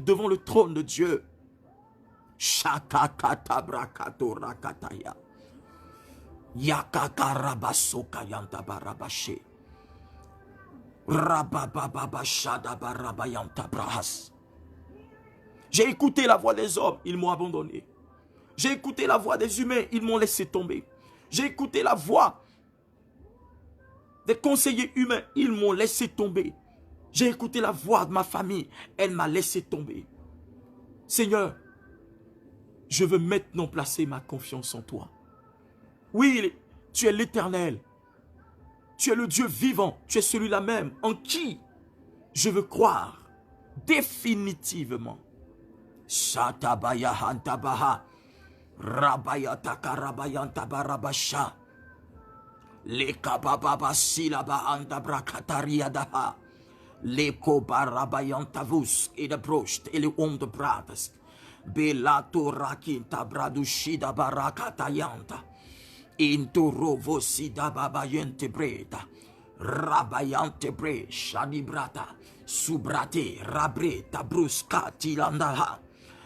devant le trône de Dieu. Shakakatabrakatorakataya. Yakakarabasokayantabarabashe. Rababababashadabarabayantabrahas. J'ai écouté la voix des hommes, ils m'ont abandonné. J'ai écouté la voix des humains, ils m'ont laissé tomber. J'ai écouté la voix des conseillers humains, ils m'ont laissé tomber. J'ai écouté la voix de ma famille, elle m'a laissé tomber. Seigneur, je veux maintenant placer ma confiance en toi. Oui, tu es l'Éternel. Tu es le Dieu vivant. Tu es celui-là même en qui je veux croire définitivement. Shatabaya hantabaha. Rabaya takarabayanta barabasha. Lekababa silaba antabrakatariadaha. Lekobarabayantavus et de brocht et le om de bratas. Belato rakinta bradushida barakatayanta. Intorovo sida babayente breda. Rabayante bre shadibrata. Subrate rabre tabruska tilandaha.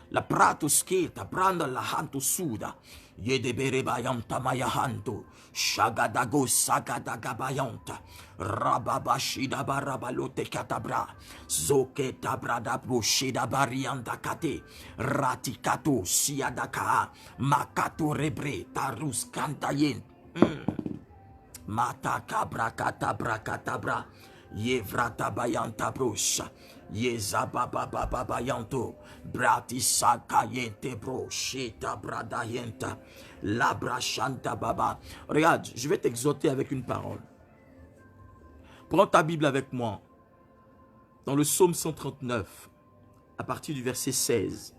La prato sketa branda la hanto suda. Yedebere bayanta mayahanto. Shagadago sagadagabayanta. Rababashida barabalote katabra. Zoke tabrada bushida barianda kate. Ratikato siadaka. Makato rebre tarus kantayen. Mata kabra katabra katabra. Yevrata bayanta brosha. Yezababa bayanto. Bratisaka yente broshita bradayenta. Labra shanta baba. Regarde, je vais t'exhorter avec une parole. Prends ta Bible avec moi. Dans le psaume 139, à partir du verset 16.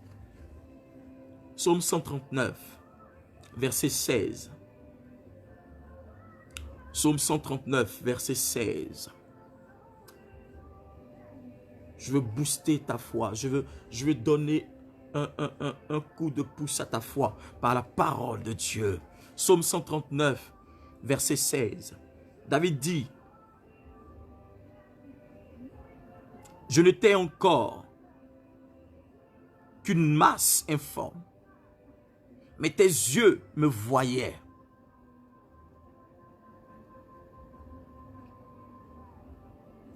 Psaume 139, verset 16. Psaume 139, verset 16. Je veux booster ta foi. Je veux donner un coup de pouce à ta foi par la parole de Dieu. Psaume 139, verset 16. David dit, je n'étais encore qu'une masse informe, mais tes yeux me voyaient.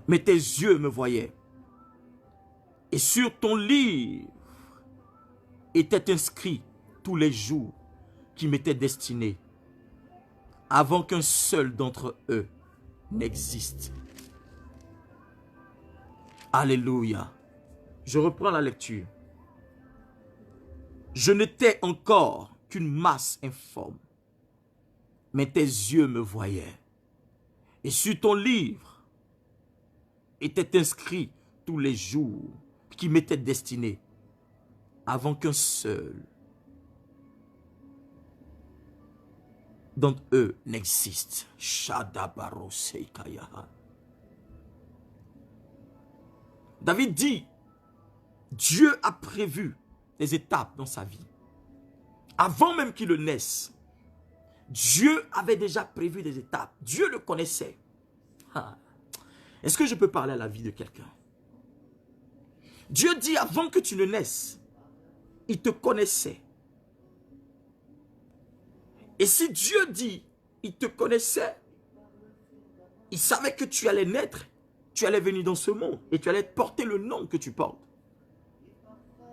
Mais tes yeux me voyaient. Et sur ton livre étaient inscrits tous les jours qui m'étaient destinés, avant qu'un seul d'entre eux n'existe. Alléluia. Je reprends la lecture. Je n'étais encore qu'une masse informe, mais tes yeux me voyaient. Et sur ton livre étaient inscrits tous les jours qui m'étaient destinés, avant qu'un seul d'entre eux n'existe. David dit, Dieu a prévu des étapes dans sa vie. Avant même qu'il ne naisse, Dieu avait déjà prévu des étapes. Dieu le connaissait. Est-ce que je peux parler à la vie de quelqu'un? Dieu dit avant que tu ne naisses, il te connaissait. Et si Dieu dit, il te connaissait, il savait que tu allais naître, tu allais venir dans ce monde et tu allais porter le nom que tu portes.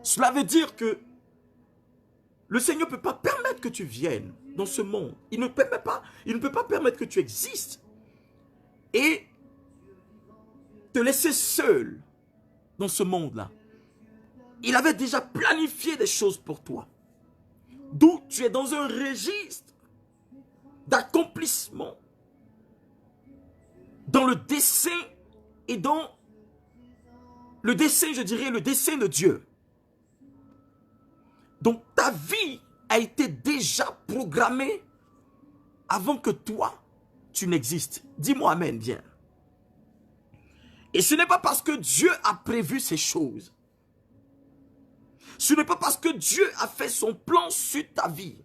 Cela veut dire que le Seigneur ne peut pas permettre que tu viennes dans ce monde. Il ne peut pas permettre que tu existes et te laisser seul dans ce monde-là. Il avait déjà planifié des choses pour toi. D'où tu es dans un registre d'accomplissement, dans le dessein et dans le dessein, je dirais, le dessein de Dieu. Donc ta vie a été déjà programmée avant que toi, tu n'existes. Dis-moi amen, bien. Et ce n'est pas parce que Dieu a prévu ces choses. Ce n'est pas parce que Dieu a fait son plan sur ta vie.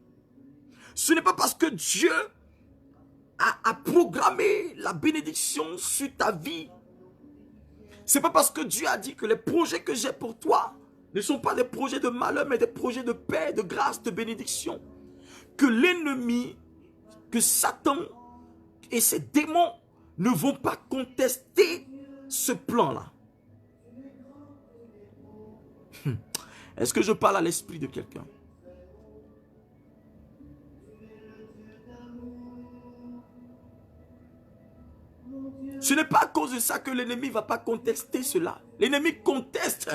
Ce n'est pas parce que Dieu a programmé la bénédiction sur ta vie. Ce n'est pas parce que Dieu a dit que les projets que j'ai pour toi ne sont pas des projets de malheur, mais des projets de paix, de grâce, de bénédiction. Que l'ennemi, que Satan et ses démons ne vont pas contester ce plan-là. Est-ce que je parle à l'esprit de quelqu'un? Ce n'est pas à cause de ça que l'ennemi ne va pas contester cela. L'ennemi conteste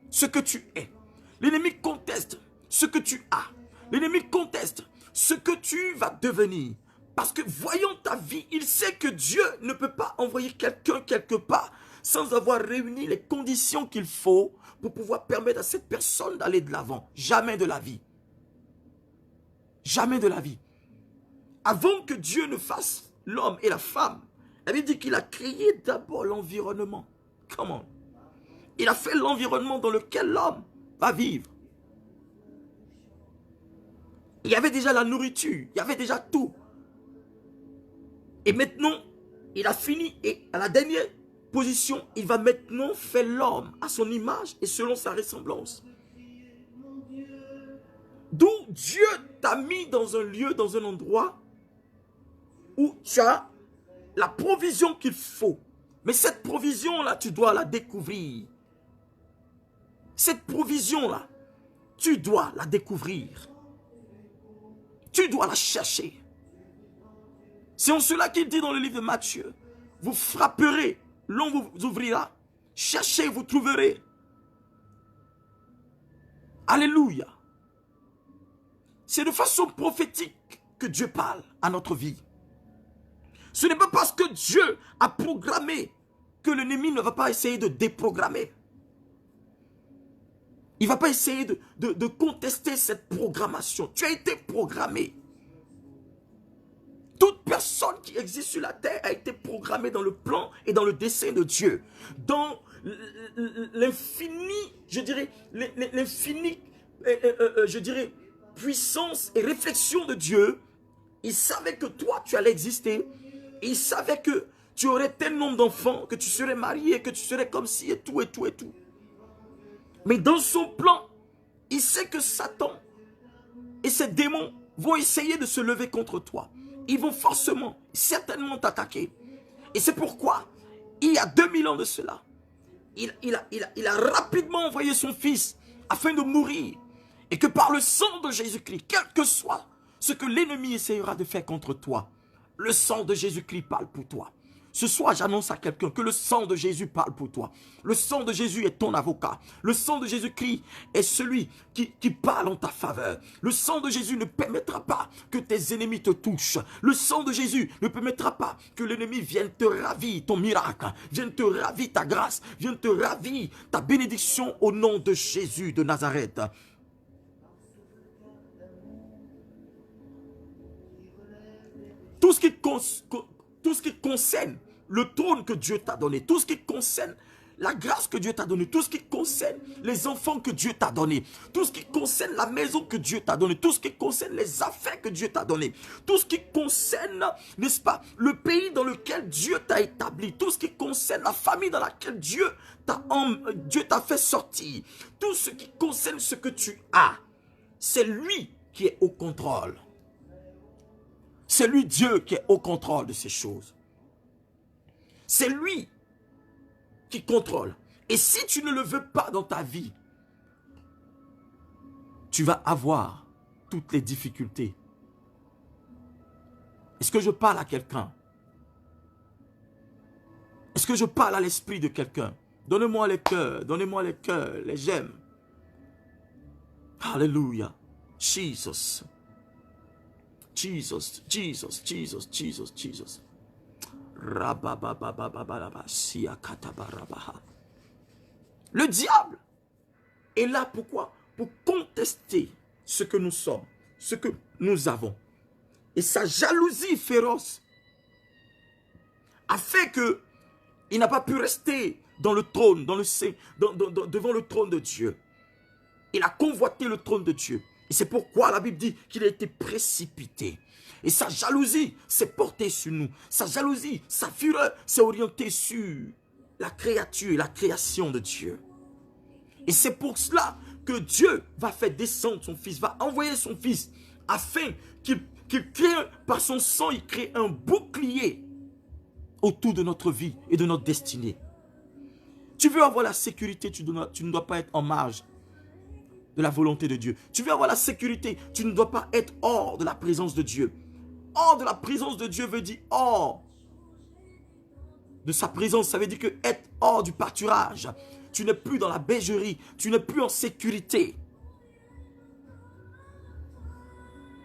ce que tu es. L'ennemi conteste ce que tu as. L'ennemi conteste ce que tu vas devenir. Parce que voyant ta vie, il sait que Dieu ne peut pas envoyer quelqu'un quelque part sans avoir réuni les conditions qu'il faut pour pouvoir permettre à cette personne d'aller de l'avant. Jamais de la vie. Jamais de la vie. Avant que Dieu ne fasse l'homme et la femme, la Bible dit qu'il a créé d'abord l'environnement. Comment? Il a fait l'environnement dans lequel l'homme va vivre. Il y avait déjà la nourriture, il y avait déjà tout. Et maintenant, il a fini et à la dernière position, il va maintenant faire l'homme à son image et selon sa ressemblance. D'où Dieu t'a mis dans un lieu, dans un endroit où tu as la provision qu'il faut. Mais cette provision-là, tu dois la découvrir. Cette provision-là, tu dois la découvrir. Tu dois la chercher. C'est en cela qu'il dit dans le livre de Matthieu, vous frapperez, l'on vous ouvrira. Cherchez, vous trouverez. Alléluia. C'est de façon prophétique que Dieu parle à notre vie. Ce n'est pas parce que Dieu a programmé que l'ennemi ne va pas essayer de déprogrammer. Il ne va pas essayer de contester cette programmation. Tu as été programmé. Toute personne qui existe sur la terre a été programmée dans le plan et dans le dessein de Dieu. Dans l'infini, je dirais, l'infini, je dirais, puissance et réflexion de Dieu. Il savait que toi, tu allais exister. Il savait que tu aurais tel nombre d'enfants, que tu serais marié, que tu serais comme ci et tout et tout et tout. Mais dans son plan, il sait que Satan et ses démons vont essayer de se lever contre toi. Ils vont forcément, certainement t'attaquer. Et c'est pourquoi, il y a 2000 ans de cela, il a rapidement envoyé son fils afin de mourir. Et que par le sang de Jésus-Christ, quel que soit ce que l'ennemi essayera de faire contre toi, le sang de Jésus-Christ parle pour toi. Ce soir, j'annonce à quelqu'un que le sang de Jésus parle pour toi. Le sang de Jésus est ton avocat. Le sang de Jésus-Christ est celui qui parle en ta faveur. Le sang de Jésus ne permettra pas que tes ennemis te touchent. Le sang de Jésus ne permettra pas que l'ennemi vienne te ravir ton miracle, vienne te ravir ta grâce, vienne te ravir ta bénédiction au nom de Jésus de Nazareth. Tout ce qui concerne le trône que Dieu t'a donné, tout ce qui concerne la grâce que Dieu t'a donnée, tout ce qui concerne les enfants que Dieu t'a donnés, tout ce qui concerne la maison que Dieu t'a donnée, tout ce qui concerne les affaires que Dieu t'a données, tout ce qui concerne, n'est-ce pas, le pays dans lequel Dieu t'a établi, tout ce qui concerne la famille dans laquelle Dieu t'a fait sortir, tout ce qui concerne ce que tu as, c'est lui qui est au contrôle. C'est lui, Dieu, qui est au contrôle de ces choses. C'est lui qui contrôle. Et si tu ne le veux pas dans ta vie, tu vas avoir toutes les difficultés. Est-ce que je parle à quelqu'un? Est-ce que je parle à l'esprit de quelqu'un? Donnez-moi les cœurs, les j'aime. Alléluia. Jesus. Jesus, Jesus, Jesus, Jesus, Jesus. Le diable est là pourquoi? Pour contester ce que nous sommes, ce que nous avons. Et sa jalousie féroce a fait que il n'a pas pu rester dans le trône, devant le trône de Dieu. Il a convoité le trône de Dieu. Et c'est pourquoi la Bible dit qu'il a été précipité. Et sa jalousie s'est portée sur nous. Sa jalousie, sa fureur s'est orientée sur la créature, la création de Dieu. Et c'est pour cela que Dieu va faire descendre son Fils, va envoyer son Fils, afin qu'il crée, par son sang, il crée un bouclier autour de notre vie et de notre destinée. Tu veux avoir la sécurité, tu ne dois pas être en marge de la volonté de Dieu. Tu veux avoir la sécurité, tu ne dois pas être hors de la présence de Dieu. Hors de la présence de Dieu veut dire hors de sa présence. Ça veut dire que être hors du pâturage. Tu n'es plus dans la bergerie. Tu n'es plus en sécurité.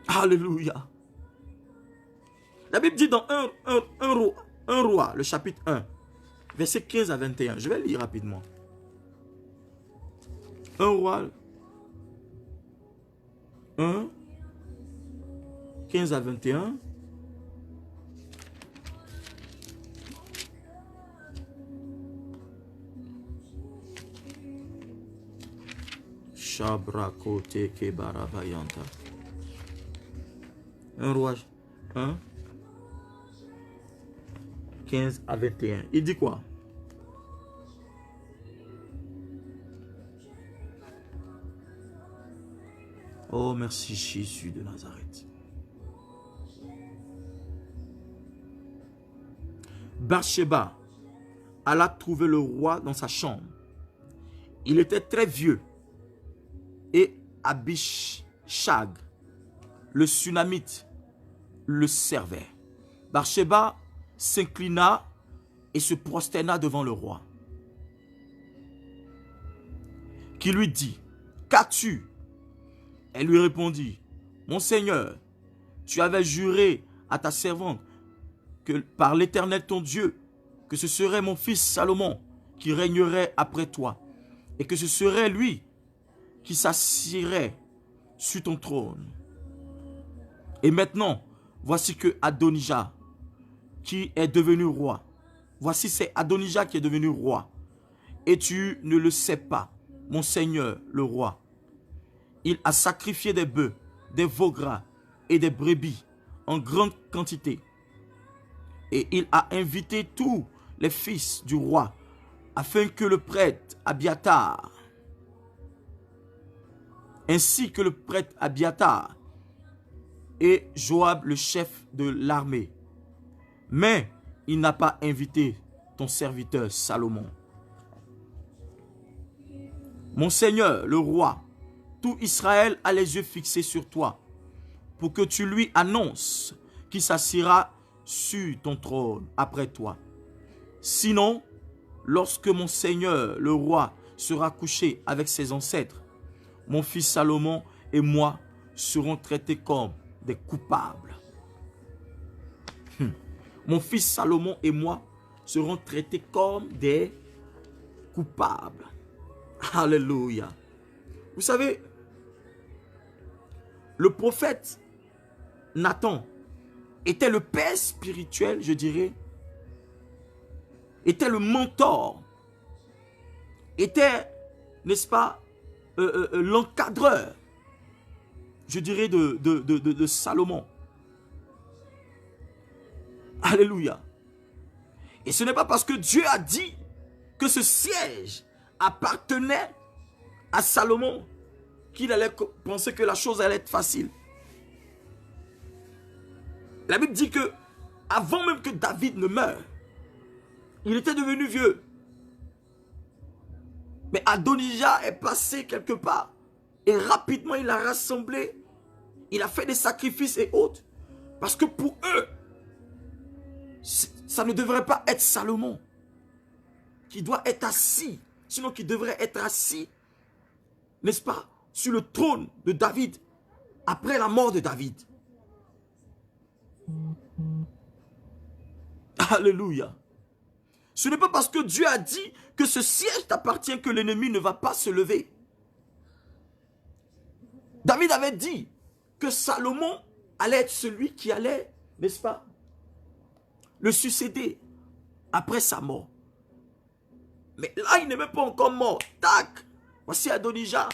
Alléluia. La Bible dit dans 1 roi, le chapitre 1, verset 15 à 21. Je vais lire rapidement. 1 roi 1, 15 à 21. Shabrakote Kebarabayanta. 1 roi 1, 15 à 21. Il dit quoi? Oh, merci Jésus de Nazareth. Bathsheba alla trouver le roi dans sa chambre. Il était très vieux et Abishag, le Sunamite, le servait. Bathsheba s'inclina et se prosterna devant le roi, qui lui dit, qu'as-tu? Elle lui répondit, mon Seigneur, tu avais juré à ta servante que par l'Éternel ton Dieu, que ce serait mon fils Salomon qui régnerait après toi, et que ce serait lui qui s'assiérait sur ton trône. Et maintenant, voici que Adonijah, qui est devenu roi, voici c'est Adonijah qui est devenu roi, et tu ne le sais pas, mon Seigneur le roi. Il a sacrifié des bœufs, des veaux gras et des brebis en grande quantité. Et il a invité tous les fils du roi afin que le prêtre Abiatar, ainsi que le prêtre Abiatar et Joab le chef de l'armée. Mais il n'a pas invité ton serviteur Salomon. Mon Seigneur le roi, tout Israël a les yeux fixés sur toi, pour que tu lui annonces qu'il s'assiera sur ton trône après toi. Sinon, lorsque mon Seigneur, le roi, sera couché avec ses ancêtres, mon fils Salomon et moi serons traités comme des coupables. Mon fils Salomon et moi seront traités comme des coupables. Alléluia. Vous savez, le prophète Nathan était le père spirituel, je dirais, était le mentor, était, n'est-ce pas, l'encadreur, je dirais, de Salomon. Alléluia. Et ce n'est pas parce que Dieu a dit que ce siège appartenait à Salomon qu'il allait penser que la chose allait être facile. La Bible dit que avant même que David ne meure, il était devenu vieux. Mais Adonijah est passé quelque part et rapidement il a rassemblé, il a fait des sacrifices et autres. Parce que pour eux, ça ne devrait pas être Salomon qui doit être assis, sinon qui devrait être assis, n'est-ce pas, sur le trône de David après la mort de David. Alléluia. Ce n'est pas parce que Dieu a dit que ce siège t'appartient que l'ennemi ne va pas se lever. David avait dit que Salomon allait être celui qui allait, n'est-ce pas, le succéder après sa mort. Mais là, il n'est même pas encore mort. Tac! Voici Adonijah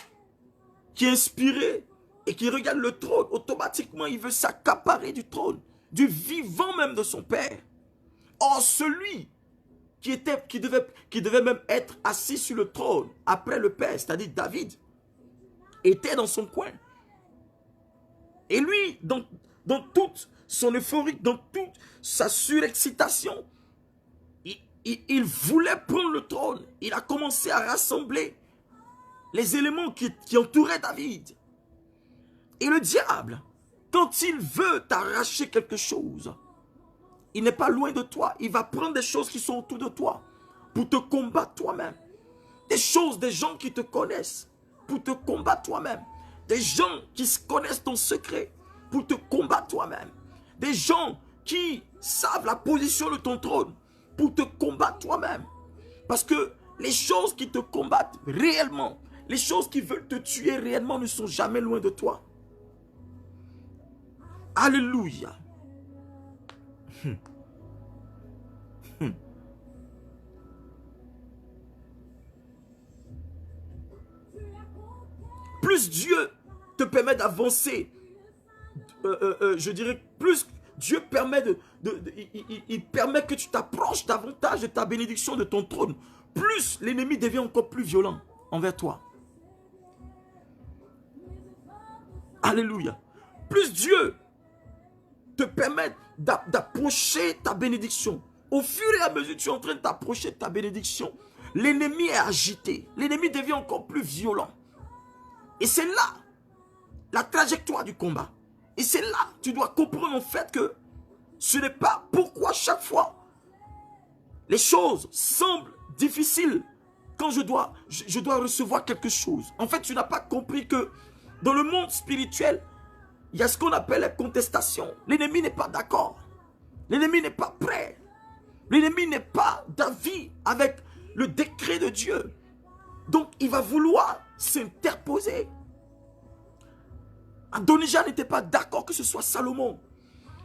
qui est inspiré et qui regarde le trône. Automatiquement, il veut s'accaparer du trône, du vivant même de son père. Or, celui qui devait même être assis sur le trône après le père, c'est-à-dire David, était dans son coin. Et lui, dans toute son euphorie, dans toute sa surexcitation, il voulait prendre le trône. Il a commencé à rassembler les éléments qui entouraient David. Et le diable, quand il veut t'arracher quelque chose, il n'est pas loin de toi. Il va prendre des choses qui sont autour de toi pour te combattre toi-même. Des choses, des gens qui te connaissent pour te combattre toi-même. Des gens qui connaissent ton secret pour te combattre toi-même. Des gens qui savent la position de ton trône pour te combattre toi-même. Parce que les choses qui te combattent réellement, les choses qui veulent te tuer réellement ne sont jamais loin de toi. Alléluia. Plus Dieu te permet d'avancer, je dirais, plus Dieu permet il permet que tu t'approches davantage de ta bénédiction, de ton trône, plus l'ennemi devient encore plus violent envers toi. Alléluia. Plus Dieu te permet d'approcher ta bénédiction. Au fur et à mesure que tu es en train de t'approcher de ta bénédiction, l'ennemi est agité. L'ennemi devient encore plus violent. Et c'est là la trajectoire du combat. Et c'est là que tu dois comprendre en fait que ce n'est pas pourquoi chaque fois les choses semblent difficiles quand je dois recevoir quelque chose. En fait, tu n'as pas compris que dans le monde spirituel, il y a ce qu'on appelle la contestation. L'ennemi n'est pas d'accord. L'ennemi n'est pas prêt. L'ennemi n'est pas d'avis avec le décret de Dieu. Donc, il va vouloir s'interposer. Adonijah n'était pas d'accord que ce soit Salomon.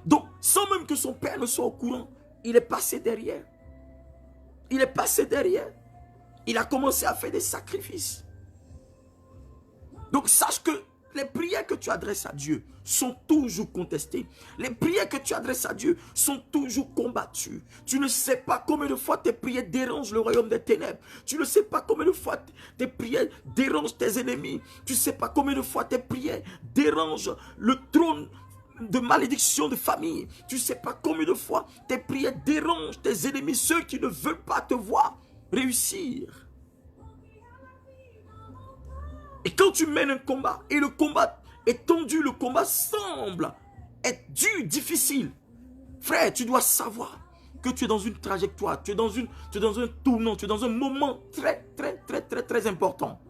Donc, sans même que son père ne soit au courant, il est passé derrière. Il est passé derrière. Il a commencé à faire des sacrifices. Donc, sache que les prières que tu adresses à Dieu sont toujours contestées. Les prières que tu adresses à Dieu sont toujours combattues. Tu ne sais pas combien de fois tes prières dérangent le royaume des ténèbres. Tu ne sais pas combien de fois tes prières dérangent tes ennemis. Tu ne sais pas combien de fois tes prières dérangent le trône de malédiction de famille. Tu ne sais pas combien de fois tes prières dérangent tes ennemis, ceux qui ne veulent pas te voir réussir. Et quand tu mènes un combat, et le combat est tendu, le combat semble être dur, difficile, frère, tu dois savoir que tu es dans une trajectoire, tu es dans un tournant, tu es dans un moment très important.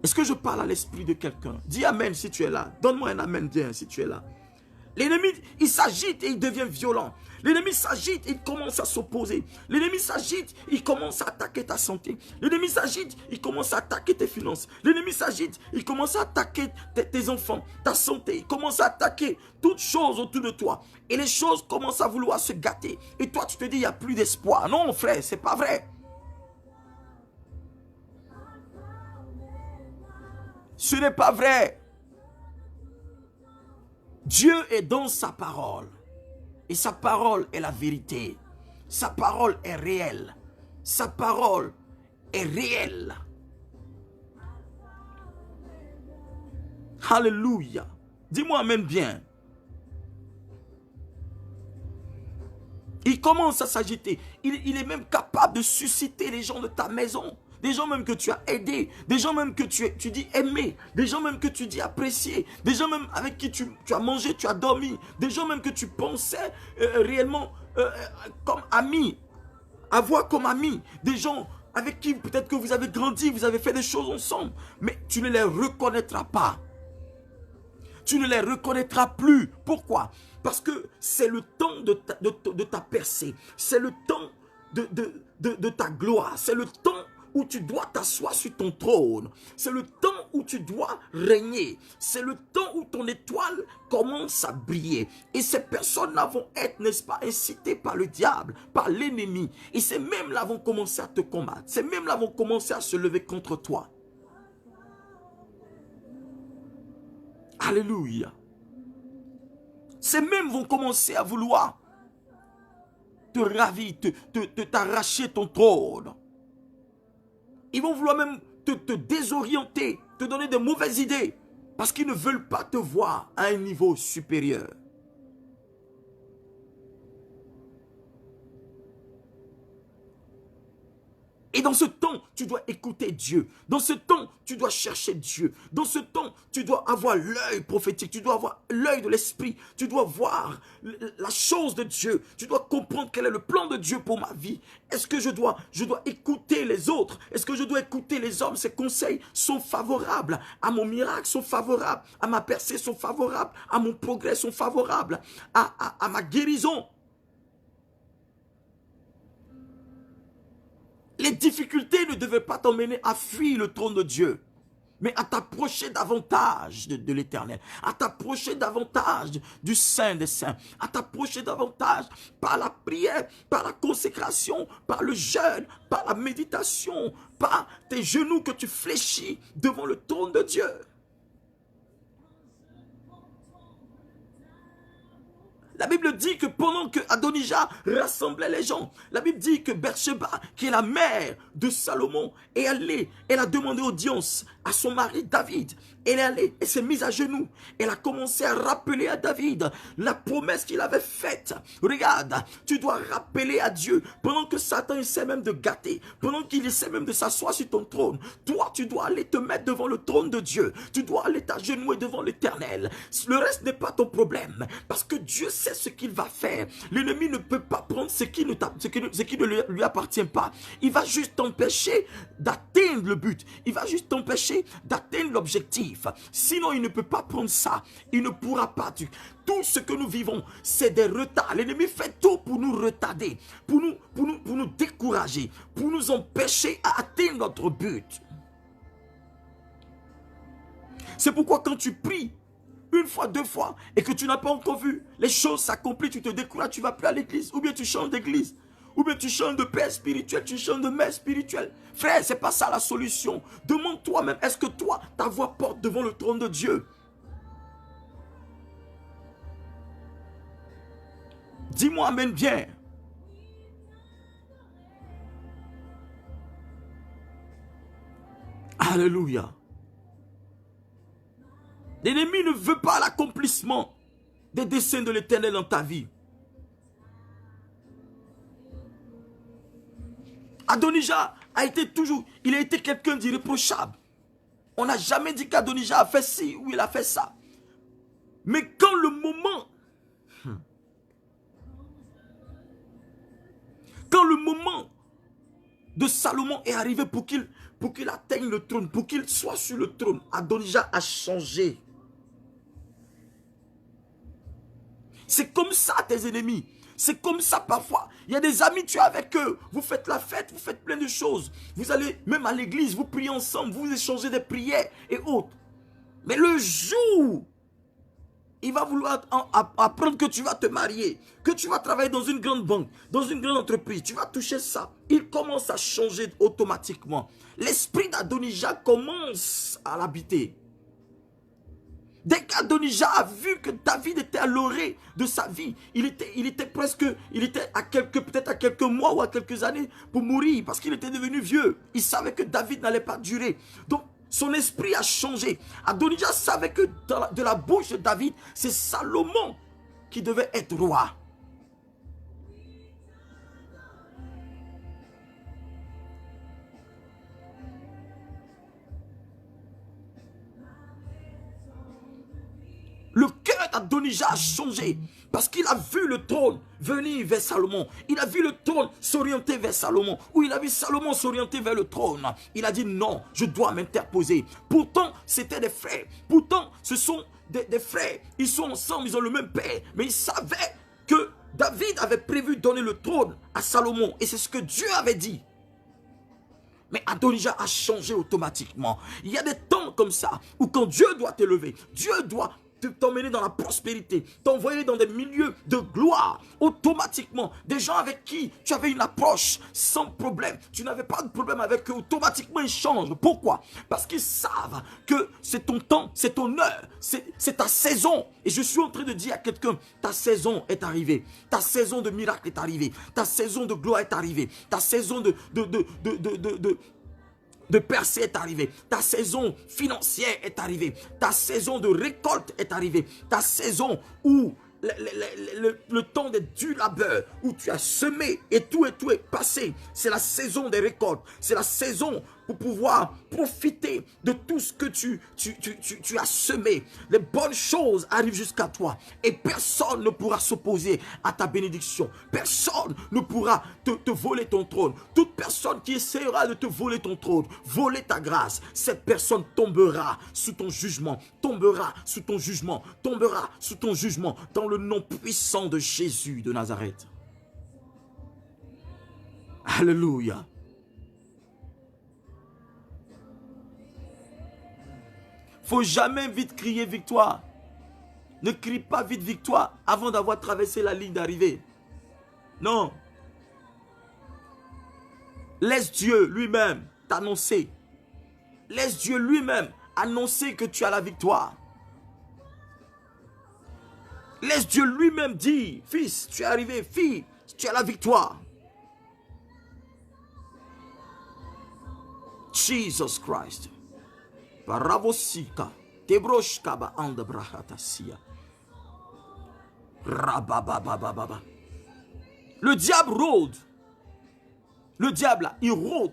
Est-ce que je parle à l'esprit de quelqu'un? Dis amen si tu es là. Donne-moi un amen bien si tu es là. L'ennemi, il s'agite et il devient violent. L'ennemi s'agite et il commence à s'opposer. L'ennemi s'agite, il commence à attaquer ta santé. L'ennemi s'agite, il commence à attaquer tes finances. L'ennemi s'agite, il commence à attaquer tes enfants, ta santé. Il commence à attaquer toutes choses autour de toi. Et les choses commencent à vouloir se gâter. Et toi, tu te dis, il n'y a plus d'espoir. Non, frère, c'est pas vrai. Ce n'est pas vrai. Dieu est dans sa parole. Et sa parole est la vérité. Sa parole est réelle. Sa parole est réelle. Alléluia. Dis-moi amen bien. Il commence à s'agiter. Il est même capable de susciter les gens de ta maison. Des gens même que tu as aidés, des gens même que tu dis aimés, des gens même que tu dis appréciés, des gens même avec qui tu as mangé, tu as dormi, des gens même que tu pensais réellement comme amis, avoir comme amis, des gens avec qui peut-être que vous avez grandi, vous avez fait des choses ensemble, mais tu ne les reconnaîtras pas. Tu ne les reconnaîtras plus. Pourquoi? Parce que c'est le temps de ta percée, c'est le temps de ta gloire, c'est le temps où tu dois t'asseoir sur ton trône. C'est le temps où tu dois régner. C'est le temps où ton étoile commence à briller. Et ces personnes-là vont être, n'est-ce pas, incitées par le diable, par l'ennemi. Et ces mêmes-là vont commencer à te combattre. Ces mêmes-là vont commencer à se lever contre toi. Alléluia. Ces mêmes vont commencer à vouloir te ravir, t'arracher ton trône. Ils vont vouloir même te désorienter, te donner de mauvaises idées. Parce qu'ils ne veulent pas te voir à un niveau supérieur. Et Et dans ce temps, tu dois écouter Dieu. Dans ce temps, tu dois chercher Dieu. Dans ce temps, tu dois avoir l'œil prophétique. Tu dois avoir l'œil de l'esprit. Tu dois voir la chose de Dieu. Tu dois comprendre quel est le plan de Dieu pour ma vie. Est-ce que je dois écouter les autres? Est-ce que je dois écouter les hommes? Ces conseils sont favorables à mon miracle, sont favorables à ma percée, sont favorables à mon progrès, sont favorables à ma guérison. Les difficultés ne devaient pas t'emmener à fuir le trône de Dieu, mais à t'approcher davantage de l'Éternel, à t'approcher davantage du Saint des Saints, à t'approcher davantage par la prière, par la consécration, par le jeûne, par la méditation, par tes genoux que tu fléchis devant le trône de Dieu. La Bible dit que pendant que Adonijah rassemblait les gens, la Bible dit que Bathsheba, qui est la mère de Salomon, est allée, elle a demandé audience à son mari David. Elle est allée, elle s'est mise à genoux. Elle a commencé à rappeler à David la promesse qu'il avait faite. Regarde, tu dois rappeler à Dieu, pendant que Satan essaie même de gâter, pendant qu'il essaie même de s'asseoir sur ton trône, toi tu dois aller te mettre devant le trône de Dieu. Tu dois aller t'agenouiller devant l'Éternel. Le reste n'est pas ton problème, parce que Dieu sait ce qu'il va faire. L'ennemi ne peut pas prendre ce qui ne lui appartient pas. Il va juste t'empêcher d'atteindre le but. Il va juste t'empêcher d'atteindre l'objectif. Sinon, il ne peut pas prendre ça. Il ne pourra pas. Tout ce que nous vivons, c'est des retards. L'ennemi fait tout pour nous retarder, pour nous décourager, pour nous empêcher à atteindre notre but. C'est pourquoi quand tu pries, une fois, deux fois, et que tu n'as pas encore vu les choses s'accomplir, tu te décourages, tu ne vas plus à l'église, ou bien tu changes d'église, ou bien tu changes de père spirituel, tu changes de mère spirituelle. Frère, ce n'est pas ça la solution. Demande toi-même, est-ce que toi, ta voix porte devant le trône de Dieu? Dis-moi amen bien. Alléluia. L'ennemi ne veut pas l'accomplissement des desseins de l'Éternel dans ta vie. Adonijah a été quelqu'un d'irréprochable. On n'a jamais dit qu'Adonijah a fait ci ou il a fait ça. Mais quand le moment de Salomon est arrivé pour qu'il atteigne le trône, pour qu'il soit sur le trône, Adonijah a changé. C'est comme ça tes ennemis. C'est comme ça parfois. Il y a des amis, tu es avec eux. Vous faites la fête, vous faites plein de choses. Vous allez même à l'église, vous priez ensemble, vous échangez des prières et autres. Mais le jour, il va vouloir apprendre que tu vas te marier, que tu vas travailler dans une grande banque, dans une grande entreprise, tu vas toucher ça. Il commence à changer automatiquement. L'esprit d'Adonijah commence à l'habiter. Dès qu'Adonijah a vu que David était à l'orée de sa vie, il était peut-être à quelques mois ou à quelques années pour mourir parce qu'il était devenu vieux. Il savait que David n'allait pas durer. Donc, son esprit a changé. Adonijah savait que de la bouche de David, c'est Salomon qui devait être roi. Le cœur d'Adonijah a changé parce qu'il a vu le trône venir vers Salomon. Il a vu le trône s'orienter vers Salomon. Ou il a vu Salomon s'orienter vers le trône. Il a dit non, je dois m'interposer. Pourtant, c'était des frères. Pourtant, ce sont des frères. Ils sont ensemble, ils ont le même père. Mais ils savaient que David avait prévu donner le trône à Salomon. Et c'est ce que Dieu avait dit. Mais Adonijah a changé automatiquement. Il y a des temps comme ça où quand Dieu doit t'élever, Dieu doit t'emmener dans la prospérité, t'envoyer dans des milieux de gloire, automatiquement, des gens avec qui tu avais une approche sans problème, tu n'avais pas de problème avec eux, automatiquement ils changent. Pourquoi? Parce qu'ils savent que c'est ton temps, c'est ton heure, c'est ta saison. Et je suis en train de dire à quelqu'un, ta saison est arrivée, ta saison de miracle est arrivée, ta saison de gloire est arrivée, ta saison de percée est arrivée, ta saison financière est arrivée, ta saison de récolte est arrivée, ta saison où le temps des durs labeurs où tu as semé et tout est passé. C'est la saison des récoltes. C'est la saison pour pouvoir profiter de tout ce que tu as semé. Les bonnes choses arrivent jusqu'à toi et personne ne pourra s'opposer à ta bénédiction. Personne ne pourra te voler ton trône. Toute personne qui essaiera de te voler ton trône, voler ta grâce, cette personne tombera sous ton jugement, tombera sous ton jugement, tombera sous ton jugement dans le nom puissant de Jésus de Nazareth. Alléluia. Faut jamais vite crier victoire. Ne crie pas vite victoire avant d'avoir traversé la ligne d'arrivée. Non. Laisse Dieu lui-même t'annoncer. Laisse Dieu lui-même annoncer que tu as la victoire. Laisse Dieu lui-même dire, fils, tu es arrivé, fille, tu as la victoire. Jesus Christ. Paravosika, Tebroshkaba and Brahatasia. Rabababababa. Le diable rôde. Le diable, là, il rôde.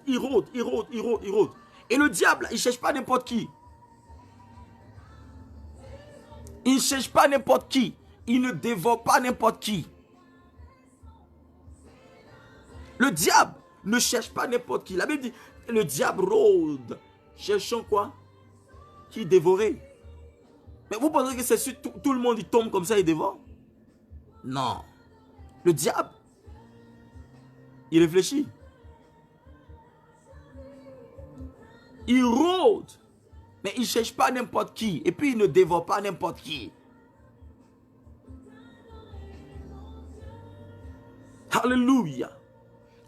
Et le diable, il ne cherche pas n'importe qui. Il ne cherche pas n'importe qui. Il ne dévore pas n'importe qui. Le diable ne cherche pas n'importe qui. La Bible dit, le diable rôde. Cherchant quoi? Qui dévorait. Mais vous pensez que c'est sûr tout le monde il tombe comme ça et dévore? Non. Le diable, il réfléchit. Il rôde. Mais il ne cherche pas n'importe qui. Et puis il ne dévore pas n'importe qui. Alléluia.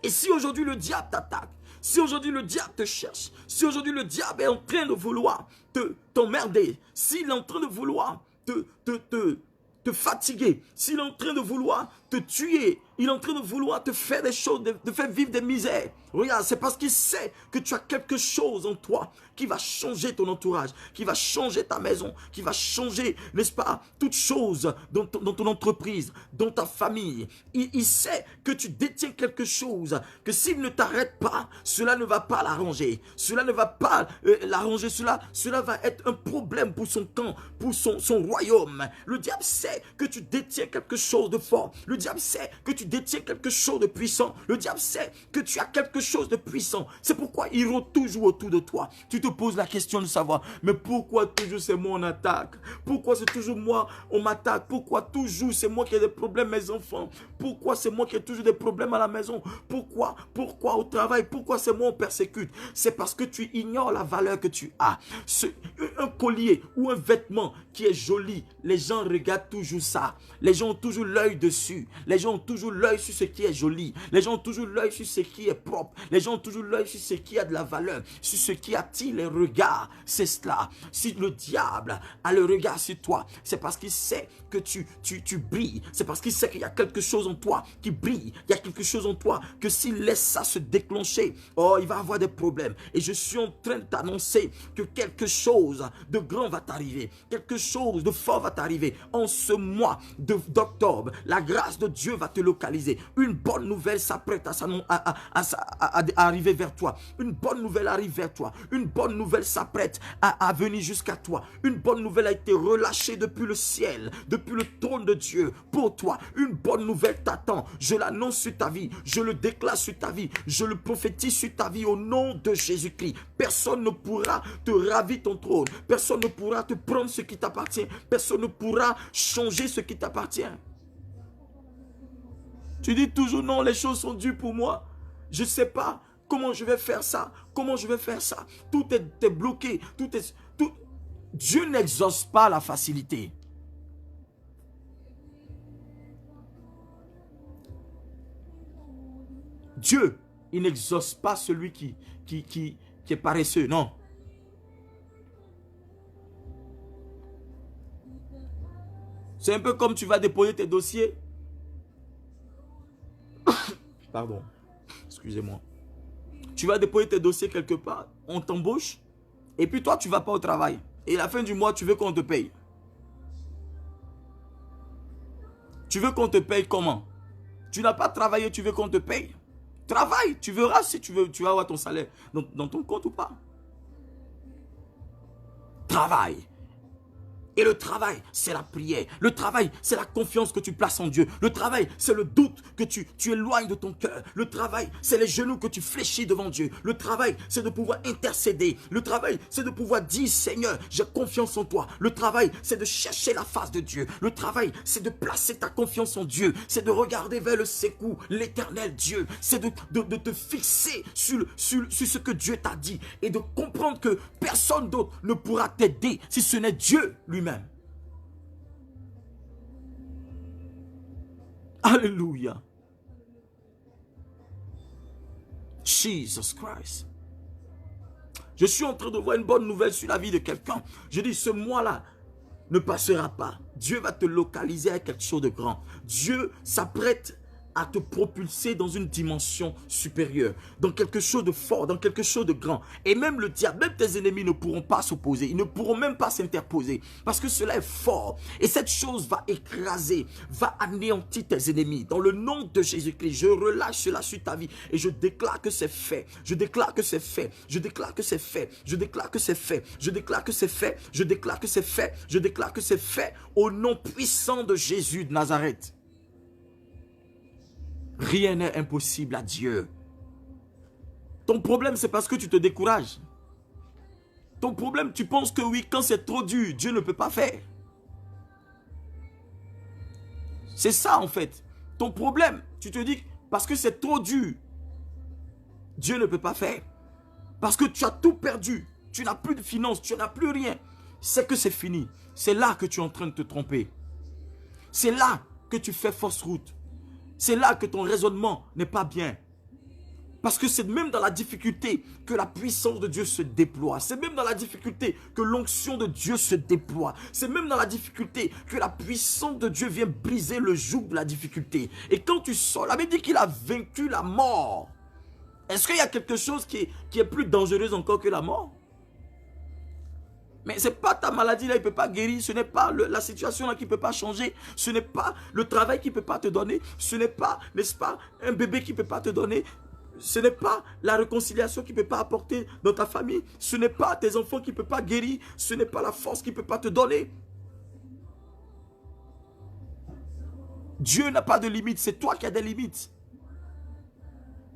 Et si aujourd'hui le diable t'attaque, si aujourd'hui le diable te cherche, si aujourd'hui le diable est en train de vouloir t'emmerder, s'il est en train de vouloir te fatiguer, s'il est en train de vouloir te tuer, il est en train de vouloir te faire des choses, de faire vivre des misères. Regarde, c'est parce qu'il sait que tu as quelque chose en toi qui va changer ton entourage, qui va changer ta maison, qui va changer, n'est-ce pas, toute chose dans ton entreprise, dans ta famille. Il sait que tu détiens quelque chose, que s'il ne t'arrête pas, cela ne va pas l'arranger. Cela ne va pas l'arranger. Cela va être un problème pour son camp, pour son royaume. Le diable sait que tu détiens quelque chose de fort. Le diable sait que tu détiens quelque chose de puissant. Le diable sait que tu as quelque chose de puissant. C'est pourquoi il rôde toujours autour de toi. Tu te poses la question de savoir, mais pourquoi toujours c'est moi on attaque? Pourquoi c'est toujours moi on m'attaque? Pourquoi toujours c'est moi qui ai des problèmes mes enfants? Pourquoi c'est moi qui ai toujours des problèmes à la maison? Pourquoi au travail? Pourquoi c'est moi on persécute? C'est parce que tu ignores la valeur que tu as. Un collier ou un vêtement qui est joli, les gens regardent toujours ça. Les gens ont toujours l'œil dessus. Les gens ont toujours l'œil sur ce qui est joli. Les gens ont toujours l'œil sur ce qui est propre. Les gens ont toujours l'œil sur ce qui a de la valeur, sur ce qui attire les regards. C'est cela. Si le diable a le regard sur toi, c'est parce qu'il sait que tu brilles. C'est parce qu'il sait qu'il y a quelque chose en toi qui brille. Il y a quelque chose en toi que s'il laisse ça se déclencher, oh, il va avoir des problèmes. Et je suis en train de t'annoncer que quelque chose de grand va t'arriver. Quelque chose de fort va t'arriver. En ce mois d'octobre, la grâce de Dieu va te localiser. Une bonne nouvelle s'apprête à arriver vers toi. Une bonne nouvelle arrive vers toi. Une bonne nouvelle s'apprête à venir jusqu'à toi. Une bonne nouvelle a été relâchée depuis le ciel, depuis le trône de Dieu pour toi. Une bonne nouvelle t'attend. Je l'annonce sur ta vie. Je le déclare sur ta vie. Je le prophétise sur ta vie au nom de Jésus-Christ. Personne ne pourra te ravir ton trône. Personne ne pourra te prendre ce qui t'appartient. Personne ne pourra changer ce qui t'appartient. Tu dis toujours non, les choses sont dures pour moi. Je ne sais pas comment je vais faire ça. Comment je vais faire ça. Tout est bloqué. Dieu n'exauce pas la facilité. Dieu, il n'exauce pas celui qui est paresseux. Non. C'est un peu comme tu vas déposer tes dossiers. Pardon. Excusez-moi. Tu vas déposer tes dossiers quelque part. On t'embauche. Et puis toi, tu ne vas pas au travail. Et à la fin du mois, tu veux qu'on te paye. Tu veux qu'on te paye comment? Tu n'as pas travaillé, tu veux qu'on te paye? Travaille, tu verras si tu vas avoir ton salaire dans ton compte ou pas. Travaille. Et le travail, c'est la prière. Le travail, c'est la confiance que tu places en Dieu. Le travail, c'est le doute que tu éloignes de ton cœur. Le travail, c'est les genoux que tu fléchis devant Dieu. Le travail, c'est de pouvoir intercéder. Le travail, c'est de pouvoir dire, Seigneur, j'ai confiance en toi. Le travail, c'est de chercher la face de Dieu. Le travail, c'est de placer ta confiance en Dieu. C'est de regarder vers le Sékou, l'éternel Dieu. C'est de te fixer sur ce que Dieu t'a dit. Et de comprendre que personne d'autre ne pourra t'aider si ce n'est Dieu lui-même. Alléluia. Jesus Christ. Je suis en train de voir une bonne nouvelle sur la vie de quelqu'un. Je dis, ce mois-là ne passera pas. Dieu va te localiser à quelque chose de grand. Dieu s'apprête à te propulser dans une dimension supérieure, dans quelque chose de fort, dans quelque chose de grand. Et même le diable, même tes ennemis ne pourront pas s'opposer, ils ne pourront même pas s'interposer, parce que cela est fort. Et cette chose va écraser, va anéantir tes ennemis. Dans le nom de Jésus-Christ, je relâche cela sur ta vie et je déclare que c'est fait. Je déclare que c'est fait. Je déclare que c'est fait. Je déclare que c'est fait. Je déclare que c'est fait. Je déclare que c'est fait. Je déclare que c'est fait au nom puissant de Jésus de Nazareth. Rien n'est impossible à Dieu. Ton problème, c'est parce que tu te décourages. Ton problème, tu penses que oui, quand c'est trop dur, Dieu ne peut pas faire. C'est ça en fait. Ton problème, tu te dis, parce que c'est trop dur, Dieu ne peut pas faire. Parce que tu as tout perdu. Tu n'as plus de finances, tu n'as plus rien. C'est que c'est fini. C'est là que tu es en train de te tromper. C'est là que tu fais fausse route. C'est là que ton raisonnement n'est pas bien. Parce que c'est même dans la difficulté que la puissance de Dieu se déploie. C'est même dans la difficulté que l'onction de Dieu se déploie. C'est même dans la difficulté que la puissance de Dieu vient briser le joug de la difficulté. Et quand tu sors, la Bible dit qu'il a vaincu la mort. Est-ce qu'il y a quelque chose qui est plus dangereux encore que la mort? Mais ce n'est pas ta maladie là, il ne peut pas guérir. Ce n'est pas la situation là qui ne peut pas changer. Ce n'est pas le travail qui ne peut pas te donner. Ce n'est pas, n'est-ce pas, un bébé qui ne peut pas te donner. Ce n'est pas la réconciliation qui ne peut pas apporter dans ta famille. Ce n'est pas tes enfants qui ne peuvent pas guérir. Ce n'est pas la force qui ne peut pas te donner. Dieu n'a pas de limite. C'est toi qui as des limites.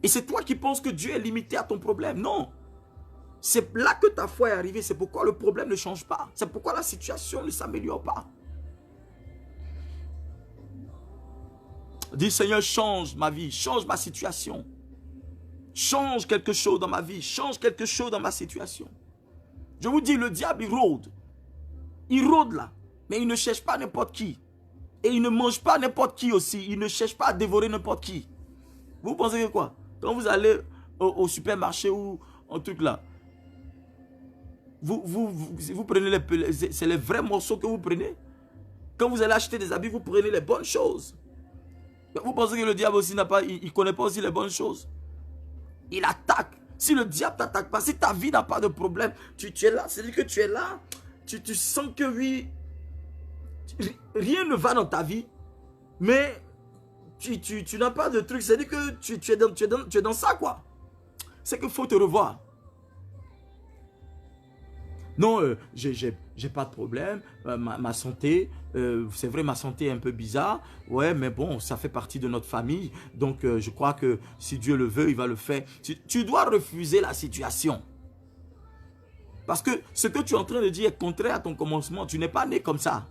Et c'est toi qui penses que Dieu est limité à ton problème. Non. C'est là que ta foi est arrivée. C'est pourquoi le problème ne change pas. C'est pourquoi la situation ne s'améliore pas. Dis, Seigneur, change ma vie. Change ma situation. Change quelque chose dans ma vie. Change quelque chose dans ma situation. Je vous dis, le diable, il rôde. Il rôde là. Mais il ne cherche pas n'importe qui. Et il ne mange pas n'importe qui aussi. Il ne cherche pas à dévorer n'importe qui. Vous pensez que quoi? Quand vous allez au supermarché ou un truc là, vous prenez c'est les vrais morceaux que vous prenez. Quand vous allez acheter des habits, vous prenez les bonnes choses. Vous pensez que le diable aussi n'a pas, il connaît pas aussi les bonnes choses. Il attaque. Si le diable t'attaque pas, si ta vie n'a pas de problème, tu es là, c'est-à-dire que tu es là, tu sens que oui, rien ne va dans ta vie, mais tu n'as pas de truc, c'est-à-dire que tu es dans ça quoi. C'est qu'il faut te revoir. Non, j'ai pas de problème, ma santé, c'est vrai, ma santé est un peu bizarre, ouais, mais bon, ça fait partie de notre famille, donc je crois que si Dieu le veut, il va le faire. Tu dois refuser la situation. Parce que ce que tu es en train de dire est contraire à ton commencement, tu n'es pas né comme ça.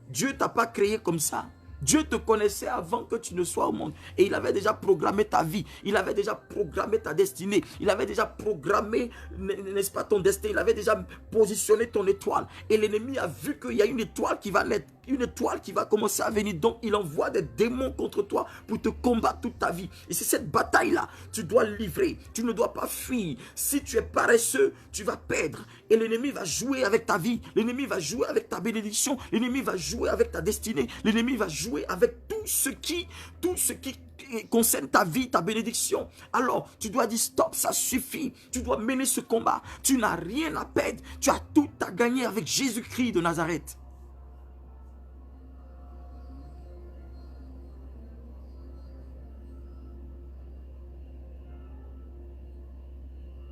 Dieu t'a pas créé comme ça. Dieu te connaissait avant que tu ne sois au monde. Et il avait déjà programmé ta vie. Il avait déjà programmé ta destinée. Il avait déjà programmé, n'est-ce pas, ton destin. Il avait déjà positionné ton étoile. Et l'ennemi a vu qu'il y a une étoile qui va naître. Une étoile qui va commencer à venir. Donc, il envoie des démons contre toi pour te combattre toute ta vie. Et c'est cette bataille-là, tu dois livrer. Tu ne dois pas fuir. Si tu es paresseux, tu vas perdre. Et l'ennemi va jouer avec ta vie. L'ennemi va jouer avec ta bénédiction. L'ennemi va jouer avec ta destinée. L'ennemi va jouer avec tout ce qui concerne ta vie, ta bénédiction. Alors, tu dois dire stop, ça suffit. Tu dois mener ce combat. Tu n'as rien à perdre. Tu as tout à gagner avec Jésus-Christ de Nazareth.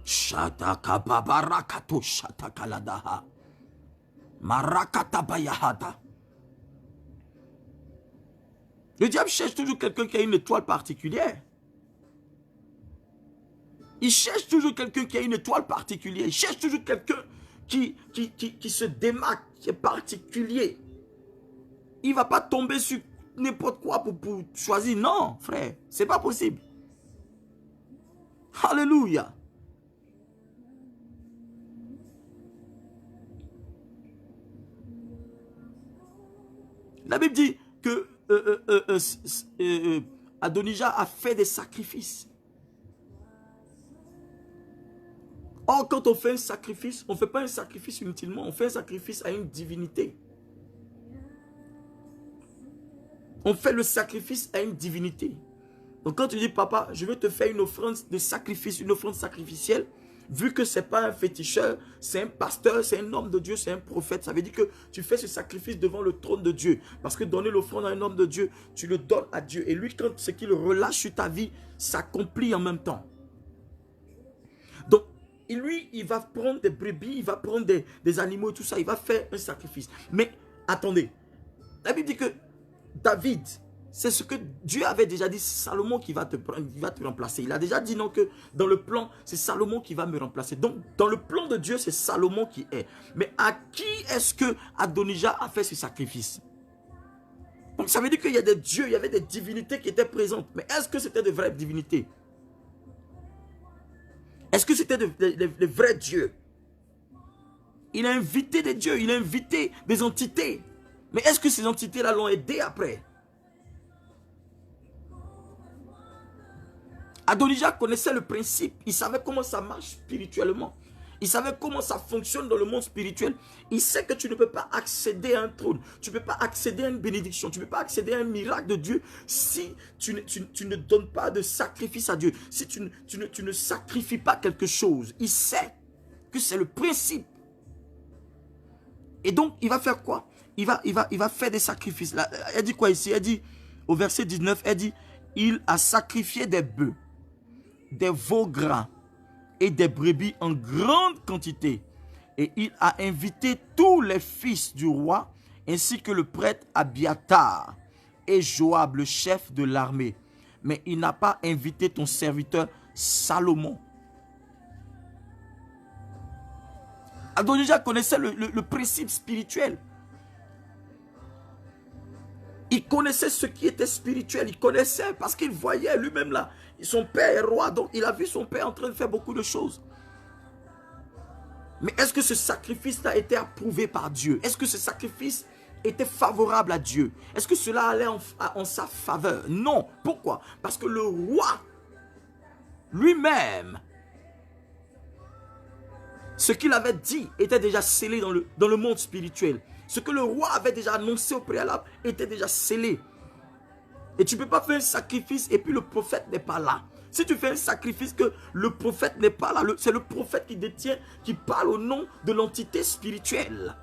Shatakababarakato shatakaladaha. Marakatabayahada. Le diable cherche toujours quelqu'un qui a une étoile particulière. Il cherche toujours quelqu'un qui a une étoile particulière. Il cherche toujours quelqu'un qui se démarque, qui est particulier. Il ne va pas tomber sur n'importe quoi pour choisir. Non, frère, ce n'est pas possible. Alléluia. La Bible dit que Adonijah a fait des sacrifices. Or, quand on fait un sacrifice, on ne fait pas un sacrifice inutilement, on fait un sacrifice à une divinité. On fait le sacrifice à une divinité. Donc quand tu dis, papa, je veux te faire une offrande de sacrifice, une offrande sacrificielle, vu que ce n'est pas un féticheur, c'est un pasteur, c'est un homme de Dieu, c'est un prophète, ça veut dire que tu fais ce sacrifice devant le trône de Dieu. Parce que donner l'offrande à un homme de Dieu, tu le donnes à Dieu. Et lui, quand ce qu'il relâche sur ta vie, s'accomplit en même temps. Donc, lui, il va prendre des brebis, il va prendre des animaux et tout ça, il va faire un sacrifice. Mais, attendez, la Bible dit que David, c'est ce que Dieu avait déjà dit, c'est Salomon qui va te prendre, il va te remplacer. Il a déjà dit non que dans le plan, c'est Salomon qui va me remplacer. Donc, dans le plan de Dieu, c'est Salomon qui est. Mais à qui est-ce que Adonijah a fait ce sacrifice? Donc, ça veut dire qu'il y a des dieux, il y avait des divinités qui étaient présentes. Mais est-ce que c'était de vraies divinités? Est-ce que c'était de vrais dieux? Il a invité des dieux, il a invité des entités. Mais est-ce que ces entités-là l'ont aidé après? Adonijah connaissait le principe. Il savait comment ça marche spirituellement. Il savait comment ça fonctionne dans le monde spirituel. Il sait que tu ne peux pas accéder à un trône. Tu ne peux pas accéder à une bénédiction. Tu ne peux pas accéder à un miracle de Dieu si tu ne donnes pas de sacrifice à Dieu. Si tu ne sacrifies pas quelque chose. Il sait que c'est le principe. Et donc, il va faire quoi? Il va faire des sacrifices. Là, elle dit quoi ici? Elle dit, au verset 19, elle dit, il a sacrifié des bœufs, des veaux gras et des brebis en grande quantité. Et il a invité tous les fils du roi, ainsi que le prêtre Abiatar et Joab, le chef de l'armée. Mais il n'a pas invité ton serviteur Salomon. Adonijah connaissait le principe spirituel. Il connaissait ce qui était spirituel. Il connaissait parce qu'il voyait lui-même là. Son père est roi, donc il a vu son père en train de faire beaucoup de choses. Mais est-ce que ce sacrifice a été approuvé par Dieu? Est-ce que ce sacrifice était favorable à Dieu? Est-ce que cela allait en sa faveur? Non. Pourquoi? Parce que le roi lui-même, ce qu'il avait dit était déjà scellé dans le monde spirituel. Ce que le roi avait déjà annoncé au préalable était déjà scellé. Et tu ne peux pas faire un sacrifice et puis le prophète n'est pas là. Si tu fais un sacrifice que le prophète n'est pas là, c'est le prophète qui détient, qui parle au nom de l'entité spirituelle.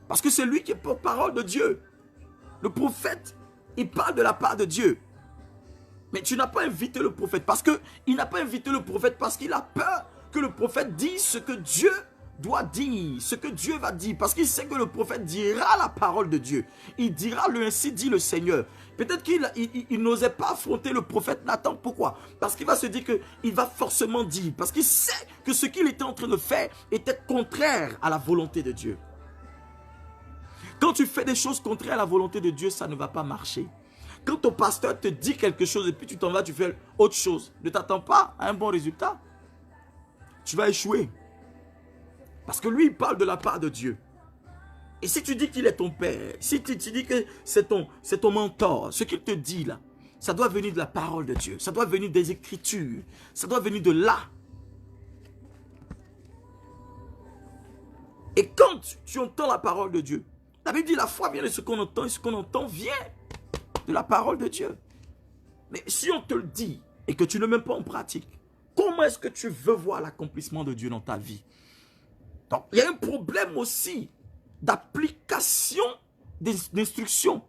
Parce que c'est lui qui est porte-parole de Dieu. Le prophète, il parle de la part de Dieu. Mais tu n'as pas invité le prophète parce qu'il n'a pas invité le prophète parce qu'il a peur que le prophète dise ce que Dieu doit dire, ce que Dieu va dire, parce qu'il sait que le prophète dira la parole de Dieu. Il dira le ainsi dit le Seigneur. Peut-être qu'il n'osait pas affronter le prophète Nathan. Pourquoi? Parce qu'il va se dire qu'il va forcément dire, parce qu'il sait que ce qu'il était en train de faire était contraire à la volonté de Dieu. Quand tu fais des choses contraires à la volonté de Dieu, ça ne va pas marcher. Quand ton pasteur te dit quelque chose et puis tu t'en vas, tu fais autre chose, ne t'attends pas à un bon résultat. Tu vas échouer. Parce que lui, il parle de la part de Dieu. Et si tu dis qu'il est ton père, si tu dis que c'est ton mentor, ce qu'il te dit là, ça doit venir de la parole de Dieu. Ça doit venir des Écritures. Ça doit venir de là. Et quand tu entends la parole de Dieu, la Bible dit la foi vient de ce qu'on entend et ce qu'on entend vient de la parole de Dieu. Mais si on te le dit et que tu ne mets pas en pratique, comment est-ce que tu veux voir l'accomplissement de Dieu dans ta vie? Donc, il y a un problème aussi d'application d'instruction.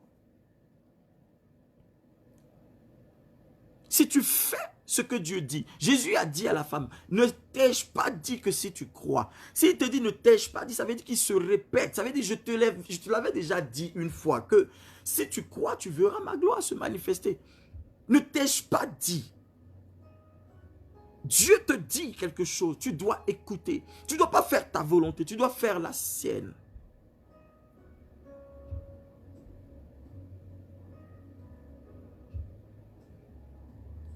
Si tu fais ce que Dieu dit. Jésus a dit à la femme, ne t'ai-je pas dit que si tu crois. S'il te dit ne t'ai-je pas dit, ça veut dire qu'il se répète. Ça veut dire je te l'avais déjà dit une fois que si tu crois, tu verras ma gloire se manifester. Ne t'ai-je pas dit. Dieu te dit quelque chose, tu dois écouter. Tu ne dois pas faire ta volonté, tu dois faire la sienne.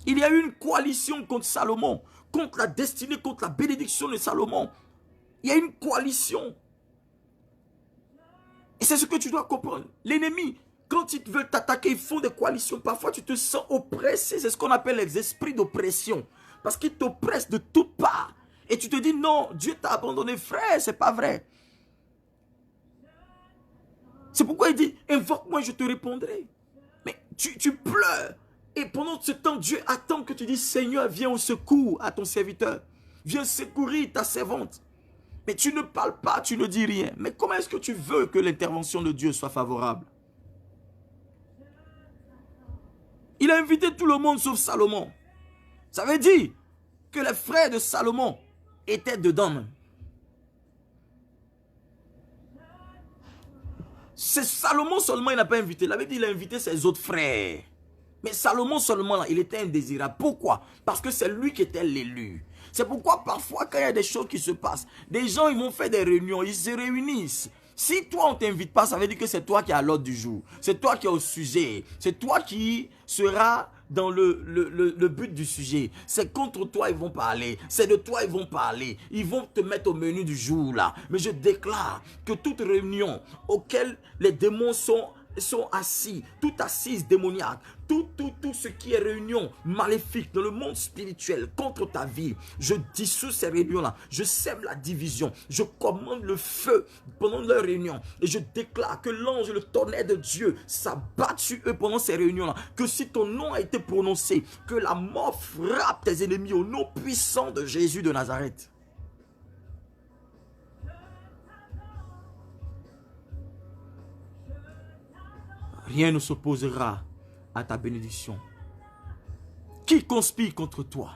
Il y a eu une coalition contre Salomon, contre la destinée, contre la bénédiction de Salomon. Il y a une coalition. Et c'est ce que tu dois comprendre. L'ennemi, quand ils veulent t'attaquer, ils font des coalitions. Parfois, tu te sens oppressé. C'est ce qu'on appelle les esprits d'oppression. Parce qu'ils t'oppressent de toutes parts. Et tu te dis, non, Dieu t'a abandonné, frère, c'est pas vrai. C'est pourquoi il dit, invoque-moi, je te répondrai. Mais tu pleures. Et pendant ce temps, Dieu attend que tu dises, Seigneur, viens au secours à ton serviteur. Viens secourir ta servante. Mais tu ne parles pas, tu ne dis rien. Mais comment est-ce que tu veux que l'intervention de Dieu soit favorable? Il a invité tout le monde sauf Salomon. Ça veut dire que les frères de Salomon étaient dedans même. C'est Salomon seulement il n'a pas invité. Il avait dit qu'il a invité ses autres frères. Mais Salomon seulement, il était indésirable. Pourquoi? Parce que c'est lui qui était l'élu. C'est pourquoi parfois, quand il y a des choses qui se passent, des gens ils vont faire des réunions, ils se réunissent. Si toi, on ne t'invite pas, ça veut dire que c'est toi qui es à l'ordre du jour. C'est toi qui es au sujet. C'est toi qui seras dans le but du sujet. C'est contre toi ils vont parler. C'est de toi ils vont parler. Ils vont te mettre au menu du jour là. Mais je déclare que toute réunion auquel les démons sont assis, toute assise démoniaque, tout ce qui est réunion maléfique dans le monde spirituel contre ta vie, je dissous ces réunions-là, je sème la division, je commande le feu pendant leur réunion et je déclare que l'ange et le tonnerre de Dieu s'abattent sur eux pendant ces réunions-là, que si ton nom a été prononcé, que la mort frappe tes ennemis au nom puissant de Jésus de Nazareth. Rien ne s'opposera à ta bénédiction. Qui conspire contre toi?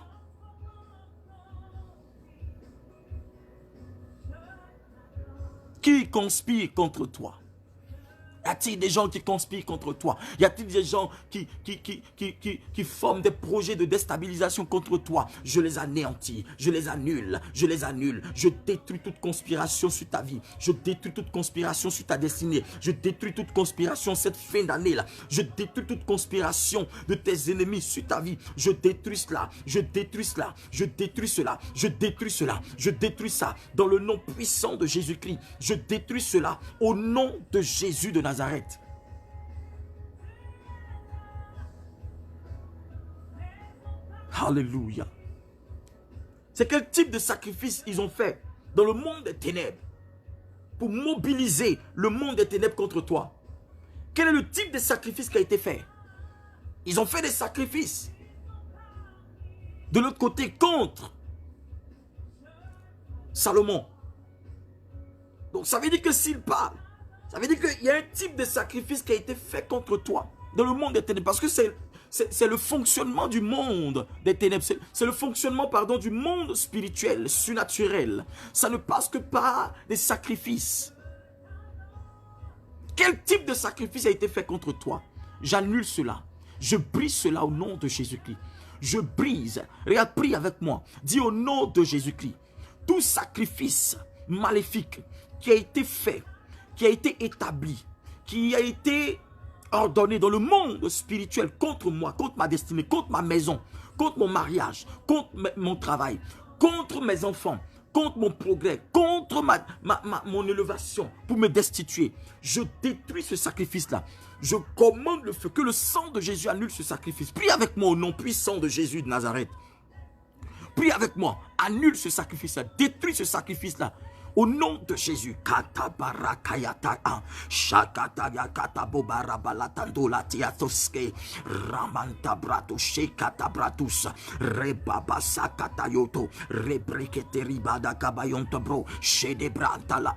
Qui conspire contre toi? Y a-t-il des gens qui conspirent contre toi? Y a-t-il des gens qui forment des projets de déstabilisation contre toi? Je les anéantis, je les annule, je les annule. Je détruis toute conspiration sur ta vie. Je détruis toute conspiration sur ta destinée. Je détruis toute conspiration cette fin d'année-là. Je détruis toute conspiration de tes ennemis sur ta vie. Je détruis cela, je détruis cela, je détruis cela, je détruis cela, je détruis ça. Dans le nom puissant de Jésus-Christ, je détruis cela au nom de Jésus de Nazareth. Alléluia. C'est quel type de sacrifice ils ont fait dans le monde des ténèbres pour mobiliser le monde des ténèbres contre toi? Quel est le type de sacrifice qui a été fait? Ils ont fait des sacrifices de l'autre côté contre Salomon. Donc ça veut dire que s'il parle, ça veut dire qu'il y a un type de sacrifice qui a été fait contre toi dans le monde des ténèbres. Parce que c'est le fonctionnement du monde des ténèbres. C'est le fonctionnement, pardon, du monde spirituel, surnaturel. Ça ne passe que par des sacrifices. Quel type de sacrifice a été fait contre toi? J'annule cela. Je brise cela au nom de Jésus-Christ. Je brise. Regarde, prie avec moi. Dis au nom de Jésus-Christ. Tout sacrifice maléfique qui a été fait, qui a été établi, qui a été ordonné dans le monde spirituel contre moi, contre ma destinée, contre ma maison, contre mon mariage, contre mon travail, contre mes enfants, contre mon progrès, contre mon élévation pour me destituer. Je détruis ce sacrifice-là. Je commande le feu, que le sang de Jésus annule ce sacrifice. Prie avec moi au nom puissant de Jésus de Nazareth. Prie avec moi, annule ce sacrifice-là, détruis ce sacrifice-là. Au nom de Jésus. Katabarakayata. Shakataya katabobarabalatando tiatoske. Ramanta brato shekata bratus. Rebaba sakatayoto. Rebrekete ribada kabayonto bro. Shedebranta la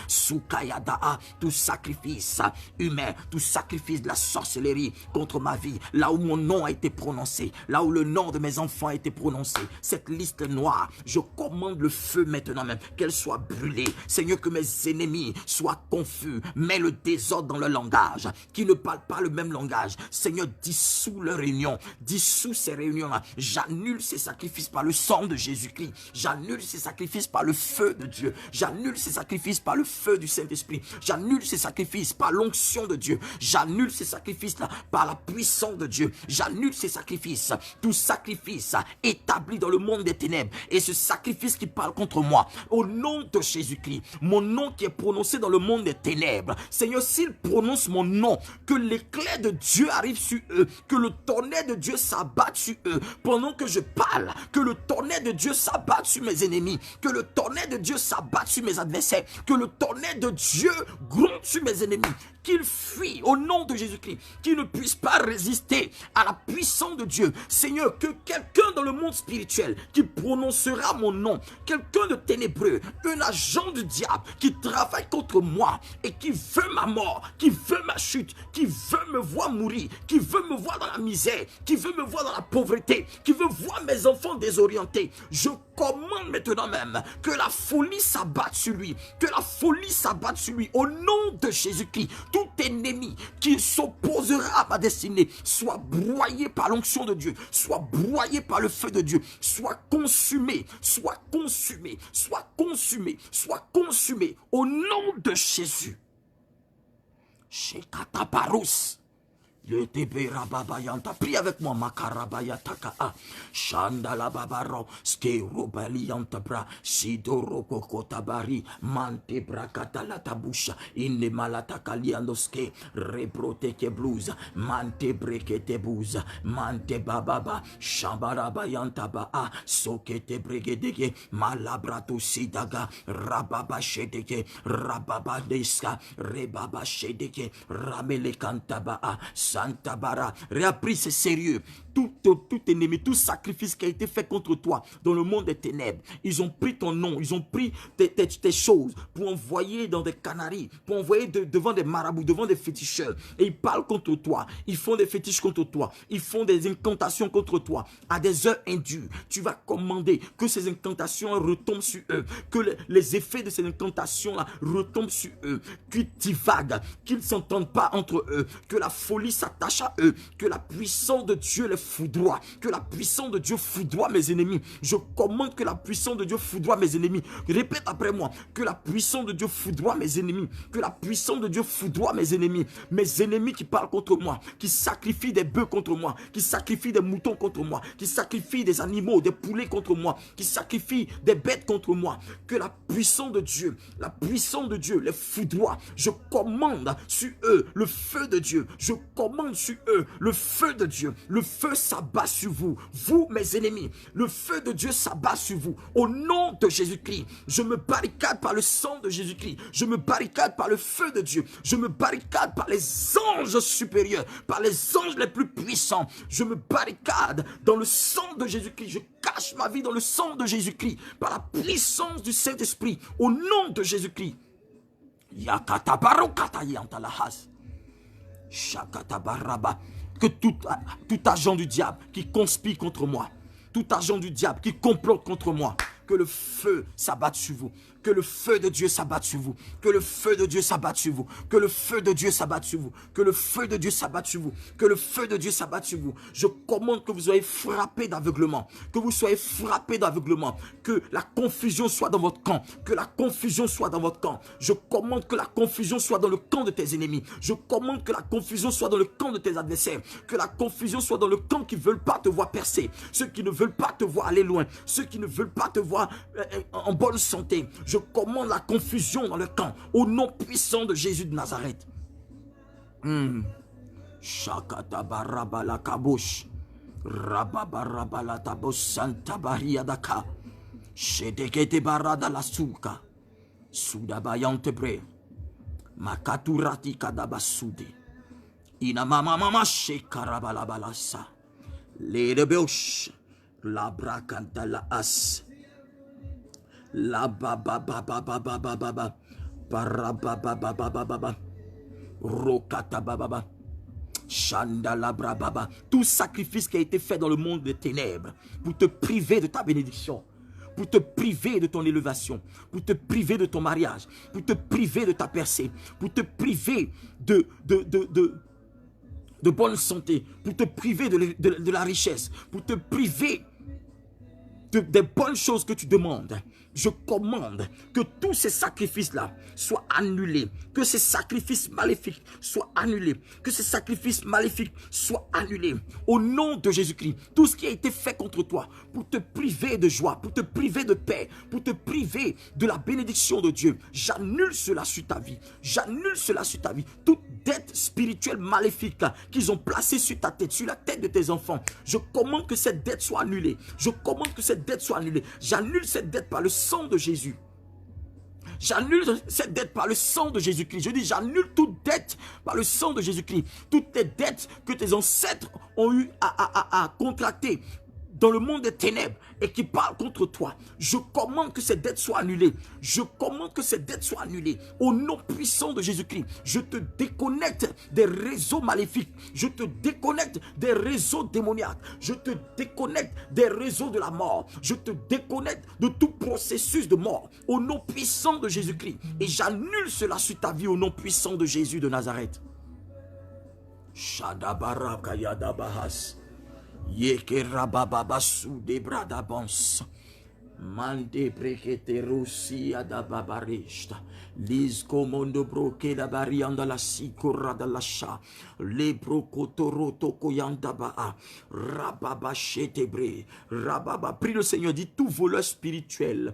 sukayada. Tout sacrifice humain, tout sacrifice de la sorcellerie contre ma vie, là où mon nom a été prononcé, là où le nom de mes enfants a été prononcé, cette liste noire, je commande le feu maintenant même, qu'elle soit brûlée. Seigneur, que mes ennemis soient confus, mets le désordre dans le langage, qui ne parlent pas le même langage. Seigneur, dissous leur réunion, dissous ces réunions-là. J'annule ces sacrifices par le sang de Jésus-Christ. J'annule ces sacrifices par le feu de Dieu. J'annule ces sacrifices par le feu du Saint-Esprit. J'annule ces sacrifices par l'onction de Dieu. J'annule ces sacrifices-là par la puissance de Dieu. J'annule ces sacrifices. Tout sacrifice établi dans le monde des ténèbres. Et ce sacrifice qui parle contre moi. Au nom de Jésus-Christ. Mon nom qui est prononcé dans le monde des ténèbres. Seigneur, s'ils prononcent mon nom, que l'éclair de Dieu arrive sur eux. Que le tonnerre de Dieu s'abatte sur eux. Pendant que je parle, que le tonnerre de Dieu s'abatte sur mes ennemis. Que le tonnerre de Dieu s'abatte sur mes adversaires. Que le tonnerre de Dieu gronde sur mes ennemis. Qu'ils fuient au nom de Jésus-Christ. Qu'ils ne puissent pas résister à la puissance de Dieu. Seigneur, que quelqu'un dans le monde spirituel qui prononcera mon nom, quelqu'un de ténébreux, un agent du diable qui travaille contre moi et qui veut ma mort, qui veut ma chute, qui veut me voir mourir, qui veut me voir dans la misère, qui veut me voir dans la pauvreté, qui veut voir mes enfants désorientés, je commande maintenant même que la folie s'abatte sur lui, que la folie s'abatte sur lui au nom de Jésus-Christ. Tout ennemi qui s'opposera à ma destinée soit broyé par l'onction de Dieu, soit broyé par le feu de Dieu, soit consumé, soit consumé, soit consumé, soit consumé au nom de Jésus. Shekataparus. Le tebe rababayanta, prie avec moi, makarabayataka, shandala babaro, ske robalianta bra, sidoro kokotabari, mante brakatala tabusha, inne malataka liandoske, rebrote ke blues, mante brekete bouza, mante bababa, shambarabayanta ba, sokete bregedege, malabrato sidaga, rababa shedeke, rababa deska, rebaba shedeke, ramele kantaba, Santa Bara, réappris, c'est sérieux. Tout ennemi, tout sacrifice qui a été fait contre toi dans le monde des ténèbres, ils ont pris ton nom, ils ont pris tes choses pour envoyer dans des canaries, pour envoyer devant des marabouts, devant des féticheurs. Et ils parlent contre toi, ils font des fétiches contre toi, ils font des incantations contre toi à des heures indues. Tu vas commander que ces incantations retombent sur eux, que les effets de ces incantations-là retombent sur eux, qu'ils divaguent, qu'ils ne s'entendent pas entre eux, que la folie s'attache à eux, que la puissance de Dieu les foudroie, que la puissance de Dieu foudroie mes ennemis. Je commande que la puissance de Dieu foudroie mes ennemis. Répète après moi, que la puissance de Dieu foudroie mes ennemis, que la puissance de Dieu foudroie mes ennemis qui parlent contre moi, qui sacrifient des bœufs contre moi, qui sacrifient des moutons contre moi, qui sacrifient des animaux, des poulets contre moi, qui sacrifient des bêtes contre moi. Que la puissance de Dieu les foudroie. Je commande sur eux le feu de Dieu. Je commande sur eux le feu de Dieu. Le feu s'abat sur vous, vous mes ennemis. Le feu de Dieu s'abat sur vous. Au nom de Jésus-Christ, je me barricade par le sang de Jésus-Christ. Je me barricade par le feu de Dieu. Je me barricade par les anges supérieurs, par les anges les plus puissants. Je me barricade dans le sang de Jésus-Christ. Je cache ma vie dans le sang de Jésus-Christ, par la puissance du Saint-Esprit. Au nom de Jésus-Christ. Yakatabarokatayantalahas. Shakatabaraba. Que tout agent du diable qui conspire contre moi, tout agent du diable qui complote contre moi, que le feu s'abatte sur vous. Que le feu de Dieu s'abatte sur vous. Que le feu de Dieu s'abatte sur vous. Que le feu de Dieu s'abatte sur vous. Que le feu de Dieu s'abatte sur vous. Que le feu de Dieu s'abatte sur vous. Je commande que vous soyez frappés d'aveuglement. Que vous soyez frappés d'aveuglement. Que la confusion soit dans votre camp. Que la confusion soit dans votre camp. Je commande que la confusion soit dans le camp de tes ennemis. Je commande que la confusion soit dans le camp de tes adversaires. Que la confusion soit dans le camp qui ne veulent pas te voir percer. Ceux qui ne veulent pas te voir aller loin. Ceux qui ne veulent pas te voir en bonne santé. Je commande la confusion dans le camp au nom puissant de Jésus de Nazareth. Shakatabarabala kabush. Rababarabala tabos santa bariadaka. Shedekete barada la suka. Sudabayante bre. Makaturati kadabasude. Ina mama mama shekarabalabalasa. Ledebeosh. La bracanta la as. La baba baba baba baba. Parababa baba baba. Rokata baba. Chandala brababa. Tout sacrifice qui a été fait dans le monde des ténèbres pour te priver de ta bénédiction, pour te priver de ton élévation, pour te priver de ton mariage, pour te priver de ta percée, pour te priver de bonne santé, pour te priver de la richesse, pour te priver des bonnes choses que tu demandes. Je commande que tous ces sacrifices-là soient annulés, que ces sacrifices maléfiques soient annulés, que ces sacrifices maléfiques soient annulés. Au nom de Jésus-Christ, tout ce qui a été fait contre toi pour te priver de joie, pour te priver de paix, pour te priver de la bénédiction de Dieu, j'annule cela sur ta vie. J'annule cela sur ta vie. Toute dette spirituelle maléfique qu'ils ont placée sur ta tête, sur la tête de tes enfants, je commande que cette dette soit annulée. Je commande que cette dette soit annulée. J'annule cette dette par le sang de Jésus. J'annule cette dette par le sang de Jésus-Christ. Je dis, j'annule toute dette par le sang de Jésus-Christ. Toutes les dettes que tes ancêtres ont eu à contracter dans le monde des ténèbres et qui parlent contre toi, je commande que ces dettes soient annulées. Je commande que ces dettes soient annulées. Au nom puissant de Jésus-Christ, je te déconnecte des réseaux maléfiques. Je te déconnecte des réseaux démoniaques. Je te déconnecte des réseaux de la mort. Je te déconnecte de tout processus de mort. Au nom puissant de Jésus-Christ. Et j'annule cela sur ta vie au nom puissant de Jésus de Nazareth. Shadabarakayadabahas. Yeke rabababa sou de bradabons. Mande brekete rosi adababarista. Liz komondo broke da barianda la sikora da la sha. Le brokotoro tokoyanda ba. Rababa chetebre. Rababa. Prie le Seigneur, dit tout voleur spirituel,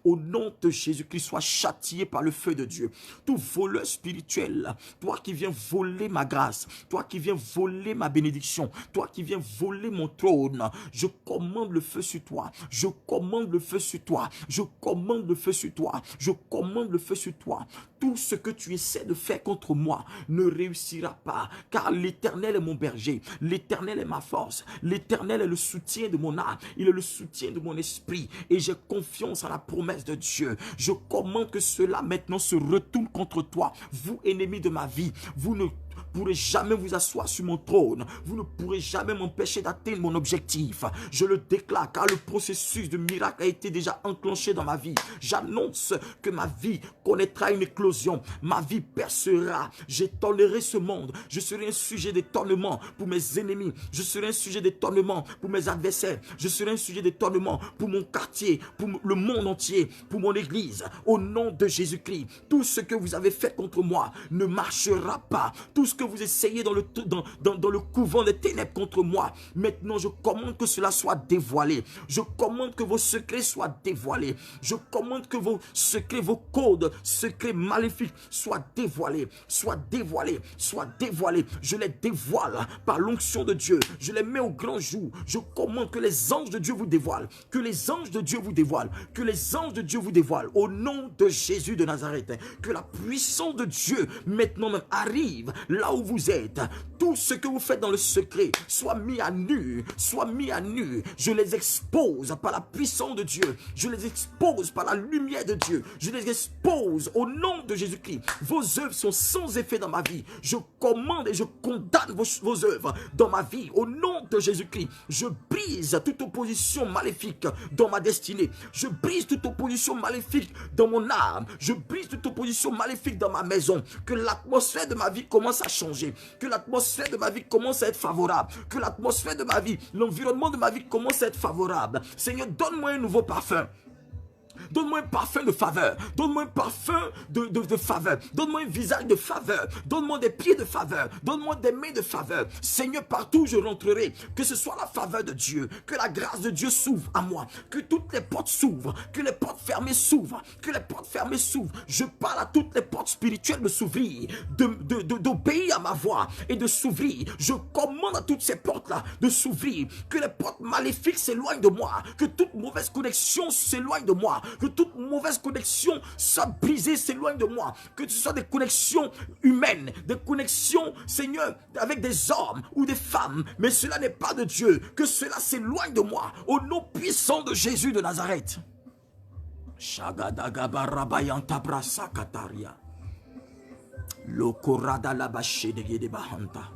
au nom de Jésus-Christ, soit châtié par le feu de Dieu. Tout voleur spirituel, toi qui viens voler ma grâce, toi qui viens voler ma bénédiction, toi qui viens voler mon trône, je commande le feu sur toi. Je commande le feu sur toi. Je commande le feu sur toi. Je commande le feu sur toi. Tout ce que tu essaies de faire contre moi ne réussira pas, car l'Éternel est mon berger. L'Éternel est ma force. L'Éternel est le soutien de mon âme. Il est le soutien de mon esprit. Et j'ai confiance en la promesse de Dieu. Je commande que cela maintenant se retourne contre toi. Vous, ennemis de ma vie, vous ne pourrez jamais vous asseoir sur mon trône. Vous ne pourrez jamais m'empêcher d'atteindre mon objectif. Je le déclare, car le processus de miracle a été déjà enclenché dans ma vie. J'annonce que ma vie connaîtra une éclosion. Ma vie percera. J'étonnerai ce monde. Je serai un sujet d'étonnement pour mes ennemis. Je serai un sujet d'étonnement pour mes adversaires. Je serai un sujet d'étonnement pour mon quartier, pour le monde entier, pour mon église. Au nom de Jésus-Christ, tout ce que vous avez fait contre moi ne marchera pas. Tout ce que vous essayez dans le couvent des ténèbres contre moi, maintenant je commande que cela soit dévoilé. Je commande que vos secrets soient dévoilés. Je commande que vos secrets, vos codes, secrets maléfiques soient dévoilés. Soient dévoilés. Soient dévoilés. Je les dévoile par l'onction de Dieu. Je les mets au grand jour. Je commande que les anges de Dieu vous dévoilent. Que les anges de Dieu vous dévoilent. Que les anges de Dieu vous dévoilent. Au nom de Jésus de Nazareth. Que la puissance de Dieu maintenant même arrive là où vous êtes. Tout ce que vous faites dans le secret soit mis à nu. Soit mis à nu. Je les expose par la puissance de Dieu. Je les expose par la lumière de Dieu. Je les expose au nom de Jésus-Christ. Vos œuvres sont sans effet dans ma vie. Je commande et je condamne vos œuvres dans ma vie. Au nom de Jésus-Christ, je brise toute opposition maléfique dans ma destinée. Je brise toute opposition maléfique dans mon âme. Je brise toute opposition maléfique dans ma maison. Que l'atmosphère de ma vie commence à changer. Que l'atmosphère de ma vie commence à être favorable. Que l'atmosphère de ma vie, l'environnement de ma vie commence à être favorable. Seigneur, donne-moi un nouveau parfum. Donne-moi un parfum de faveur. Donne-moi un parfum de faveur. Donne-moi un visage de faveur. Donne-moi des pieds de faveur. Donne-moi des mains de faveur. Seigneur, partout où je rentrerai, que ce soit la faveur de Dieu. Que la grâce de Dieu s'ouvre à moi. Que toutes les portes s'ouvrent. Que les portes fermées s'ouvrent. Que les portes fermées s'ouvrent. Je parle à toutes les portes spirituelles de s'ouvrir. D'obéir à ma voix et de s'ouvrir. Je commande à toutes ces portes-là de s'ouvrir. Que les portes maléfiques s'éloignent de moi. Que toute mauvaise connexion s'éloigne de moi. Que toute mauvaise connexion soit brisée, s'éloigne de moi. Que ce soit des connexions humaines, des connexions, Seigneur, avec des hommes ou des femmes. Mais cela n'est pas de Dieu. Que cela s'éloigne de moi. Au nom puissant de Jésus de Nazareth. Shagadagabarabaya brasa kataria. Lokorada la bache de Gedebahanta.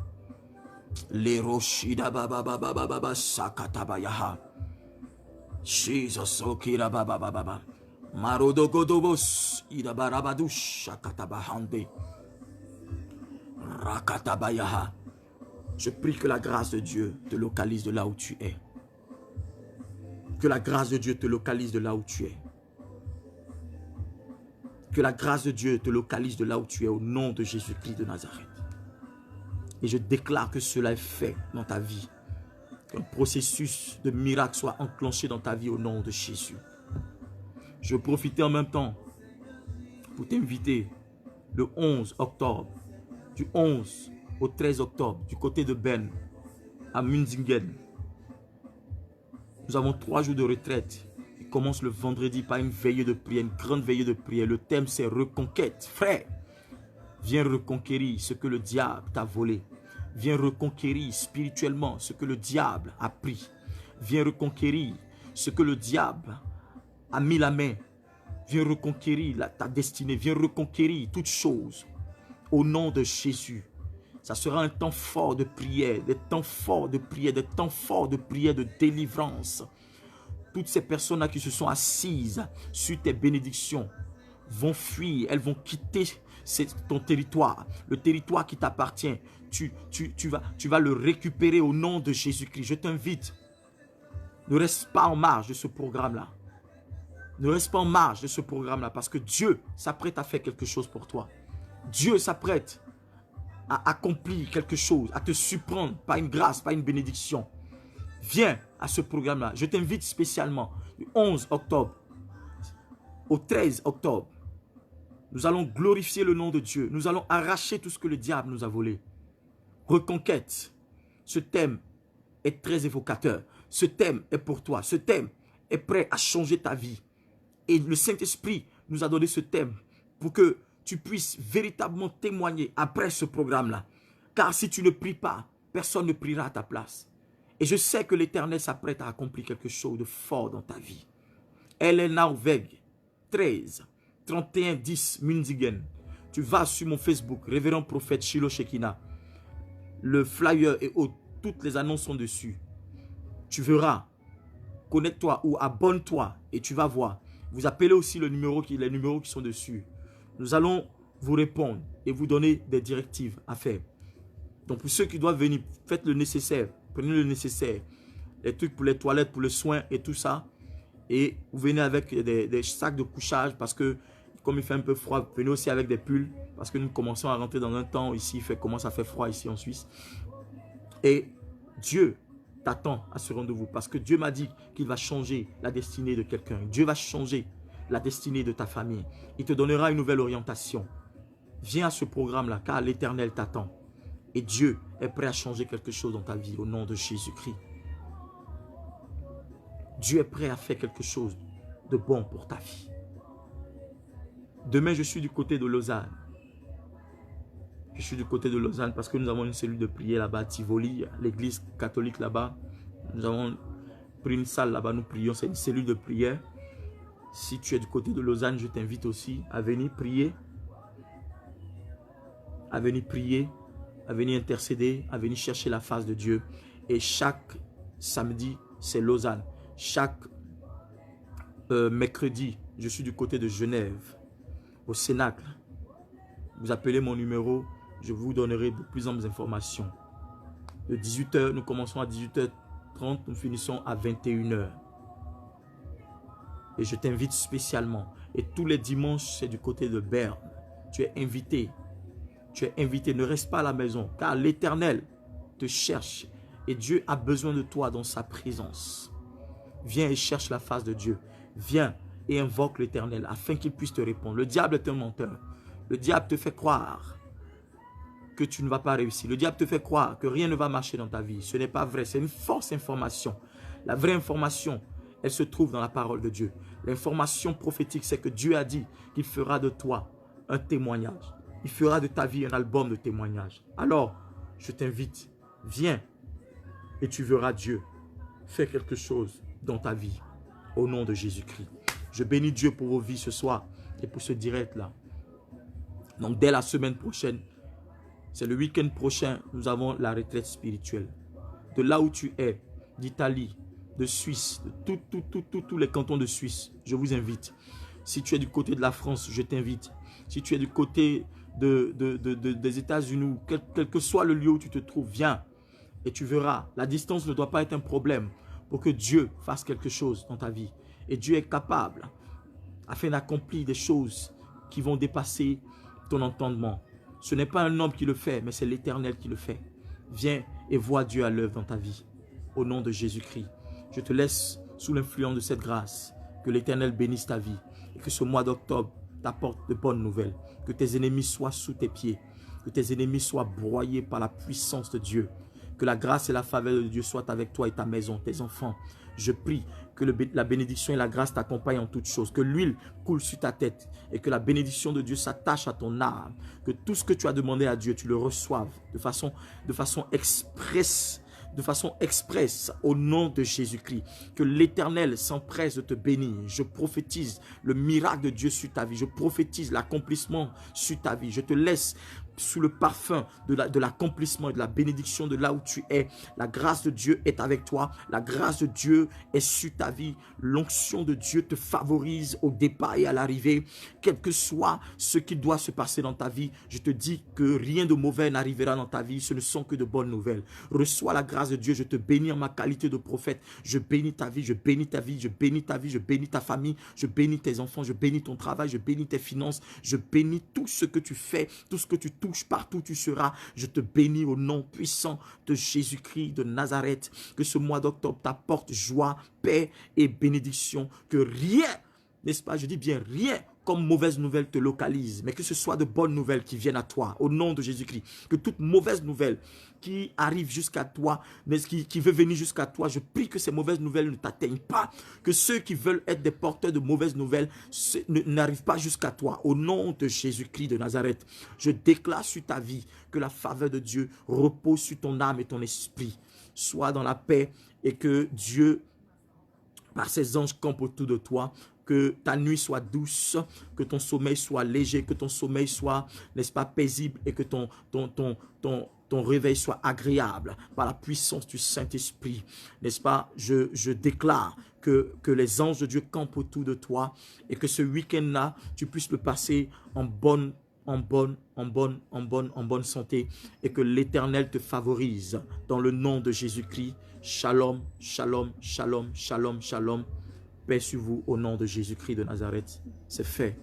Leroshida baba baba baba sakatabayaha. Jesus okira baba baba. Marodo godobos ida barabadush shakatabahande. Rakatabayaha. Je prie que la grâce de Dieu te localise de là où tu es. Que la grâce de Dieu te localise de là où tu es. Que la grâce de Dieu te localise de là où tu es au nom de Jésus-Christ de Nazareth. Et je déclare que cela est fait dans ta vie. Qu'un processus de miracle soit enclenché dans ta vie au nom de Jésus. Je vais profiter en même temps pour t'inviter le 11 octobre, du 11 au 13 octobre, du côté de Ben, à Münzingen. Nous avons 3 jours de retraite. Il commence le vendredi par une veillée de prière, une grande veillée de prière. Le thème c'est reconquête. Frère, viens reconquérir ce que le diable t'a volé. Viens reconquérir spirituellement ce que le diable a pris. Viens reconquérir ce que le diable a mis la main. Viens reconquérir ta destinée. Viens reconquérir toutes choses. Au nom de Jésus. Ça sera un temps fort de prière. Des temps forts de prière. Des temps forts de prière, de délivrance. Toutes ces personnes-là qui se sont assises sur tes bénédictions vont fuir. Elles vont quitter ton territoire. Le territoire qui t'appartient. Tu vas le récupérer au nom de Jésus-Christ. Je t'invite. Ne reste pas en marge de ce programme-là. Ne reste pas en marge de ce programme-là parce que Dieu s'apprête à faire quelque chose pour toi. Dieu s'apprête à accomplir quelque chose, à te surprendre par une grâce, par une bénédiction. Viens à ce programme-là. Je t'invite spécialement du 11 octobre au 13 octobre. Nous allons glorifier le nom de Dieu. Nous allons arracher tout ce que le diable nous a volé. Reconquête. Ce thème est très évocateur. Ce thème est pour toi. Ce thème est prêt à changer ta vie. Et le Saint-Esprit nous a donné ce thème pour que tu puisses véritablement témoigner après ce programme-là. Car si tu ne pries pas, personne ne priera à ta place. Et je sais que l'Éternel s'apprête à accomplir quelque chose de fort dans ta vie. Ellenauweg, 13, 31, 10, Münzingen. Tu vas sur mon Facebook, Révérend Prophète Shiloh Shekinah. Le flyer et autres, toutes les annonces sont dessus. Tu verras. Connecte-toi ou abonne-toi et tu vas voir. Vous appelez aussi les numéros qui sont dessus. Nous allons vous répondre et vous donner des directives à faire. Donc pour ceux qui doivent venir, faites le nécessaire. Prenez le nécessaire. Les trucs pour les toilettes, pour le soin et tout ça. Et vous venez avec des sacs de couchage parce que comme il fait un peu froid, venez aussi avec des pulls. Parce que nous commençons à rentrer dans un temps ici, il commence à faire froid ici en Suisse. Et Dieu t'attend à ce rendez-vous parce que Dieu m'a dit qu'il va changer la destinée de quelqu'un. Dieu va changer la destinée de ta famille. Il te donnera une nouvelle orientation. Viens à ce programme-là car l'Éternel t'attend. Et Dieu est prêt à changer quelque chose dans ta vie au nom de Jésus-Christ. Dieu est prêt à faire quelque chose de bon pour ta vie. Demain, je suis du côté de Lausanne. Je suis du côté de Lausanne parce que nous avons une cellule de prière là-bas à Tivoli, l'église catholique là-bas. Nous avons pris une salle là-bas, nous prions, c'est une cellule de prière. Si tu es du côté de Lausanne, je t'invite aussi à venir prier. À venir prier, à venir intercéder, à venir chercher la face de Dieu. Et chaque samedi, c'est Lausanne. Chaque mercredi, je suis du côté de Genève, au Cénacle. Vous appelez mon numéro, je vous donnerai de plus amples informations. De 18h, nous commençons à 18h30, nous finissons à 21h. Et je t'invite spécialement. Et tous les dimanches, c'est du côté de Berne. Tu es invité. Tu es invité, ne reste pas à la maison, car l'Éternel te cherche. Et Dieu a besoin de toi dans sa présence. Viens et cherche la face de Dieu. Viens et invoque l'Éternel afin qu'il puisse te répondre. Le diable est un menteur. Le diable te fait croire que tu ne vas pas réussir. Le diable te fait croire que rien ne va marcher dans ta vie. Ce n'est pas vrai. C'est une fausse information. La vraie information, elle se trouve dans la parole de Dieu. L'information prophétique, c'est que Dieu a dit qu'il fera de toi un témoignage. Il fera de ta vie un album de témoignage. Alors, je t'invite, viens et tu verras Dieu faire quelque chose dans ta vie. Au nom de Jésus-Christ. Je bénis Dieu pour vos vies ce soir et pour ce direct-là. Donc, dès la semaine prochaine, c'est le week-end prochain, nous avons la retraite spirituelle. De là où tu es, d'Italie, de Suisse, de tous les cantons de Suisse, je vous invite. Si tu es du côté de la France, je t'invite. Si tu es du côté des États-Unis, quel que soit le lieu où tu te trouves, viens et tu verras. La distance ne doit pas être un problème pour que Dieu fasse quelque chose dans ta vie. Et Dieu est capable afin d'accomplir des choses qui vont dépasser ton entendement. Ce n'est pas un homme qui le fait, mais c'est l'Éternel qui le fait. Viens et vois Dieu à l'œuvre dans ta vie. Au nom de Jésus-Christ, je te laisse sous l'influence de cette grâce. Que l'Éternel bénisse ta vie et que ce mois d'octobre t'apporte de bonnes nouvelles. Que tes ennemis soient sous tes pieds. Que tes ennemis soient broyés par la puissance de Dieu. Que la grâce et la faveur de Dieu soient avec toi et ta maison, tes enfants. Je prie que la bénédiction et la grâce t'accompagnent en toutes choses. Que l'huile coule sur ta tête et que la bénédiction de Dieu s'attache à ton âme. Que tout ce que tu as demandé à Dieu, tu le reçoives de façon expresse. De façon expresse au nom de Jésus-Christ. Que l'Éternel s'empresse de te bénir. Je prophétise le miracle de Dieu sur ta vie. Je prophétise l'accomplissement sur ta vie. Je te laisse sous le parfum de l'accomplissement et de la bénédiction de là où tu es. La grâce de Dieu est avec toi. La grâce de Dieu est sur ta vie. L'onction de Dieu te favorise au départ et à l'arrivée. Quel que soit ce qui doit se passer dans ta vie, je te dis que rien de mauvais n'arrivera dans ta vie. Ce ne sont que de bonnes nouvelles. Reçois la grâce de Dieu. Je te bénis en ma qualité de prophète. Je bénis ta vie. Je bénis ta vie. Je bénis ta vie. Je bénis ta famille. Je bénis tes enfants. Je bénis ton travail. Je bénis tes finances. Je bénis tout ce que tu fais. Tout ce que tu touches. Partout où tu seras, je te bénis au nom puissant de Jésus-Christ de Nazareth. Que ce mois d'octobre t'apporte joie, paix et bénédiction. Que rien, n'est-ce pas, je dis bien rien, comme mauvaise nouvelle te localise, mais que ce soit de bonnes nouvelles qui viennent à toi, au nom de Jésus-Christ. Que toute mauvaise nouvelle qui arrive jusqu'à toi, mais qui veut venir jusqu'à toi, je prie que ces mauvaises nouvelles ne t'atteignent pas. Que ceux qui veulent être des porteurs de mauvaises nouvelles n'arrivent pas jusqu'à toi. Au nom de Jésus-Christ de Nazareth, je déclare sur ta vie que la faveur de Dieu repose sur ton âme et ton esprit. Sois dans la paix et que Dieu, par ses anges, campe autour de toi. Que ta nuit soit douce, que ton sommeil soit léger, que ton sommeil soit, n'est-ce pas, paisible et que ton réveil soit agréable par la puissance du Saint-Esprit. N'est-ce pas, je déclare que les anges de Dieu campent autour de toi et que ce week-end-là, tu puisses le passer en bonne santé et que l'Éternel te favorise dans le nom de Jésus-Christ. Shalom, shalom, shalom, shalom, shalom. Paix sur vous au nom de Jésus-Christ de Nazareth. C'est fait.